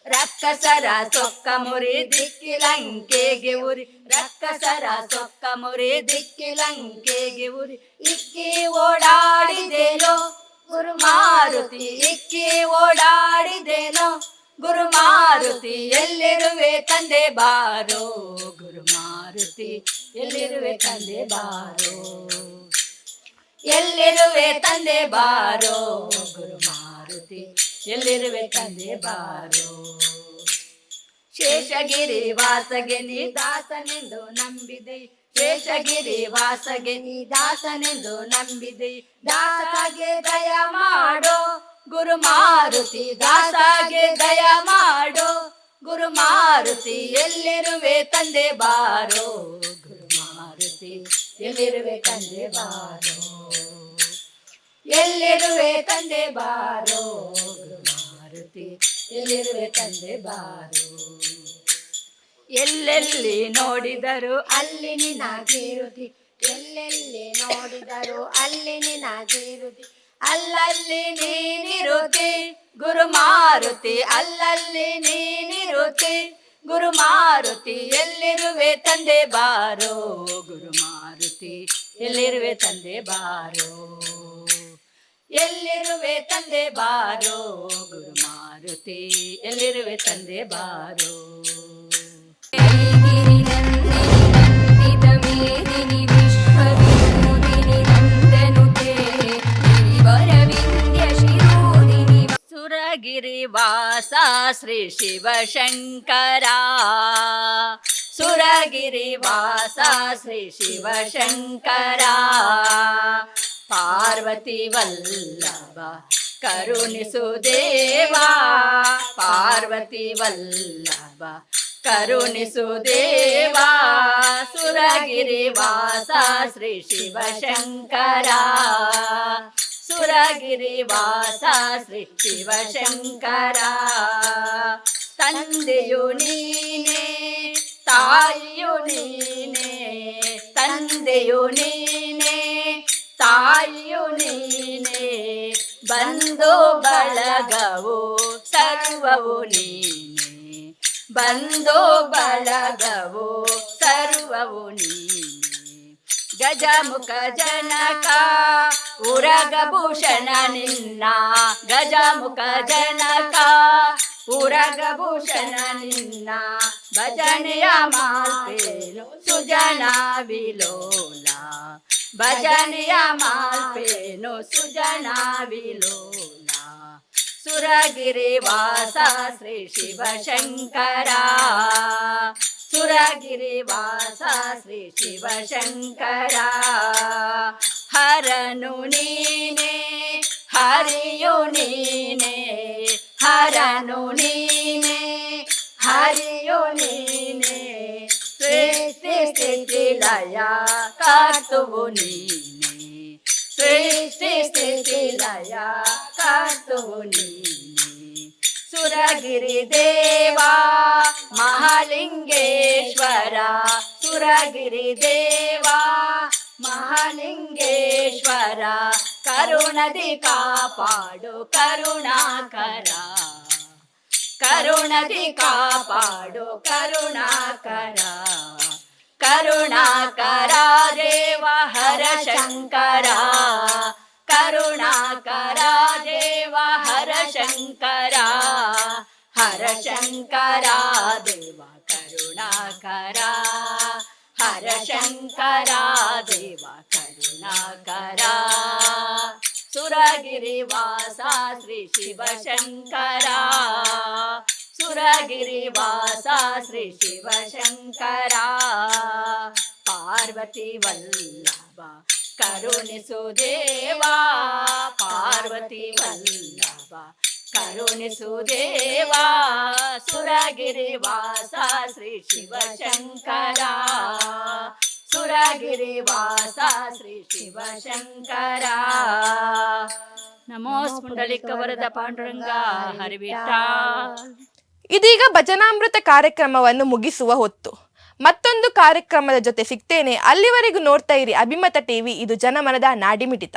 ರಕ್ಕಸರ ಸೊಕ್ಕ ಮುರಿ ದಿಕ್ಕಿಲಂಕೆಗೆ ಉರಿ, ರಕ್ಕಸರ ಸೊಕ್ಕ ಮುರಿ ದಿಕ್ಕಿಲಂಕೆಗೆ ಉರಿ, ಇಕ್ಕಿ ಓಡಾಡಿದೇನೋ ಗುರು ಮಾರುತಿ, ಇಕ್ಕಿ ಓಡಾಡಿದೇನೋ ಗುರು ಮಾರುತಿ ಎಲ್ಲಿರುವೆ ತಂದೆ ಬಾರೋ. ಗುರು ಮಾರುತಿ ಎಲ್ಲಿರುವೆ ತಂದೆ ಬಾರೋ, ಎಲ್ಲಿರುವೆ ತಂದೆ ಬಾರೋ. ಗುರು ಮಾರುತಿ ಎಲ್ಲಿರುವೆ ತಂದೆ ಬಾರೋ. ಶೇಷಗಿರಿ ವಾಸಗೆ ನೀ ದಾಸನೆಂದು ನಂಬಿದೆ, ಶೇಷಗಿರಿ ವಾಸಗೆ ನೀ ದಾಸನೆಂದು ನಂಬಿದೆ, ದಾಸಗೆ ದಯ ಮಾಡೋ ಗುರು ಮಾರುತಿ, ದಾಸಗೆ ದಯ ಮಾಡೋ ಗುರು ಮಾರುತಿ ಎಲ್ಲಿರುವೆ ತಂದೆ ಬಾರೋ. ಗುರು ಮಾರುತಿ ಎಲ್ಲಿರುವೆ ತಂದೆ ಬಾರೋ, ಎಲ್ಲಿರುವೆ ತಂದೆ ಬಾರೋ. ಗುರು ಮಾರುತಿ ಎಲ್ಲಿರುವೆ ತಂದೆ ಬಾರೋ. ಎಲ್ಲೆಲ್ಲಿ ನೋಡಿದರು ಅಲ್ಲಿ ನಿನ್ನ ಕೀರುತಿ, ಎಲ್ಲೆಲ್ಲಿ ನೋಡಿದರು ಅಲ್ಲಿ ನಿನ್ನ ಕೀರುತಿ, ಅಲ್ಲಲ್ಲಿ ನೀನಿರುತ್ತಿ ಗುರು ಮಾರುತಿ, ಅಲ್ಲಲ್ಲಿ ನೀನಿರುತ್ತಿ ಗುರು ಮಾರುತಿ ಎಲ್ಲಿರುವೆ ತಂದೆ ಬಾರೋ. ಗುರು ಮಾರುತಿ ಎಲ್ಲಿರುವೆ ತಂದೆ ಬಾರೋ, ಎಲ್ಲಿರುವೆ ತಂದೆ ಬಾರೋ. ಗುರು ಮಾರುತಿ ಎಲ್ಲಿರುವೆ ತಂದೆ ಬಾರೋ. ಸುರಗಿರಿ ವಾಸ ಶ್ರೀ ಶಿವಶಂಕರ, ಸುರಗಿರಿ ವಾಸ ಶ್ರೀ ಶಿವಶಂಕರ, ಪಾರ್ವತಿ ವಲ್ಲಭ ಕರುಣಿಸು ದೇವಾ, ಪಾರ್ವತಿ ವಲ್ಲಭ ಕರುಣಿಸು ದೇವಾ. ಸುರಗಿರಿ ವಾಸ ಶ್ರೀ ಶಿವಶಂಕರ, ಸುರಗಿರಿ ವಾಸ ಶ್ರೀ ಶಿವಶಂಕರ, ತಂದೆಯು ನೀನೇ ತಾಯಿಯು ನೀನೇ, ತಂದೆಯು ನೀನೇ ತಾಯಿಯು ನೀನೇ, ಬಂಧು ಬಳಗವು ಸರ್ವವು ನೀನೇ, ಬಂಧು ಬಳಗವು ಸರ್ವವು ನೀನೇ. ಗಜಮುಖ ಜನಕ ಉರಗಭೂಷಣ ನಿನ್ನ, ಗಜಮುಖ ಜನಕ ಉರಗಭೂಷಣ ನಿನ್ನ, ಭಜನೆಯ ಮಾಲ್ಪೇನು ಸುಜನ ವಿಲೋಲ, ಭಜನೆಯ ಮಾಲ್ಪೇನು ಸುಜನ ವಿಲೋಲ. ಸುರಗಿರಿ ವಾಸ ಶ್ರೀ ಶಿವಶಂಕರ, ಸುರಗಿರಿ ವಾಸ ಶ್ರೀ ಶಿವಶಂಕರ, ಹರನು ನೀನೇ ಹರಿಯು ನೀನೇ, ಹರನು ನೀನೇ ಹರಿಯು ನೀನೇ, ಸೃಷ್ಟಿ ಸ್ಥಿತಿ ಲಯ ಕರ್ತುವು ನೀನೇ, ಸೃಷ್ಟಿ ಸ್ಥಿತಿ ಲಯ ಕರ್ತುವು ನೀನೇ. ಸುರಗಿರಿ ದೇವಾ ಮಹಾಲಿಂಗೇಶ್ವರ, ಸುರಗಿರಿ ದೇವಾ ಮಹಾಲಿಂಗೇಶ್ವರ, ಕರುಣದಿ ಕಾಪಾಡು ಕರುಣಾಕರ, ಕರುಣದಿ ಕಾಪಾಡು ಕರುಣಾಕರ, ಕರುಣಾಕರ ದೇವ ಹರ ಶಂಕರ, ಕರುಣಾಕರ ದೇವ ಹರ ಶಂಕರ, ಹರ ಶಂಕರ ದೇವ ಕರುಣಾಕರ, ಹರ ಶಂಕರ ದೇವ ಕರುಣಾಕರ. ಸುರಗಿರಿ ವಾಸ ಶ್ರೀ ಶಿವಶಂಕರ, ಸುರಗಿರಿ ವಾಸ ಶ್ರೀ ಶಿವಶಂಕರ, ಪಾರ್ವತಿ ವಲ್ಲಭ ಕರುಣಿಸು ದೇವಾ ಪಾರ್ವತಿ ವಲ್ಲಭ ಕರುಣಿಸು ದೇವಾ ಸುರಗಿರಿ ವಾಸ ಶ್ರೀ ಶಿವಶಂಕರ ಸುರಗಿರಿ ವಾಸ ಶ್ರೀ ಶಿವಶಂಕರ ನಮೋ ಪುಂಡಲಿಕ ವರದ ಪಾಂಡುರಂಗ ಹರಿವಿಠಾಲ್. ಇದೀಗ ಭಜನಾಮೃತ ಕಾರ್ಯಕ್ರಮವನ್ನು ಮುಗಿಸುವ ಹೊತ್ತು. ಮತ್ತೊಂದು ಕಾರ್ಯಕ್ರಮದ ಜೊತೆ ಸಿಗ್ತೇನೆ. ಅಲ್ಲಿವರೆಗೂ ನೋಡ್ತಾ ಇರಿ ಅಭಿಮತ ಟಿವಿ. ಇದು ಜನಮನದ ನಾಡಿಮಿಡಿತ.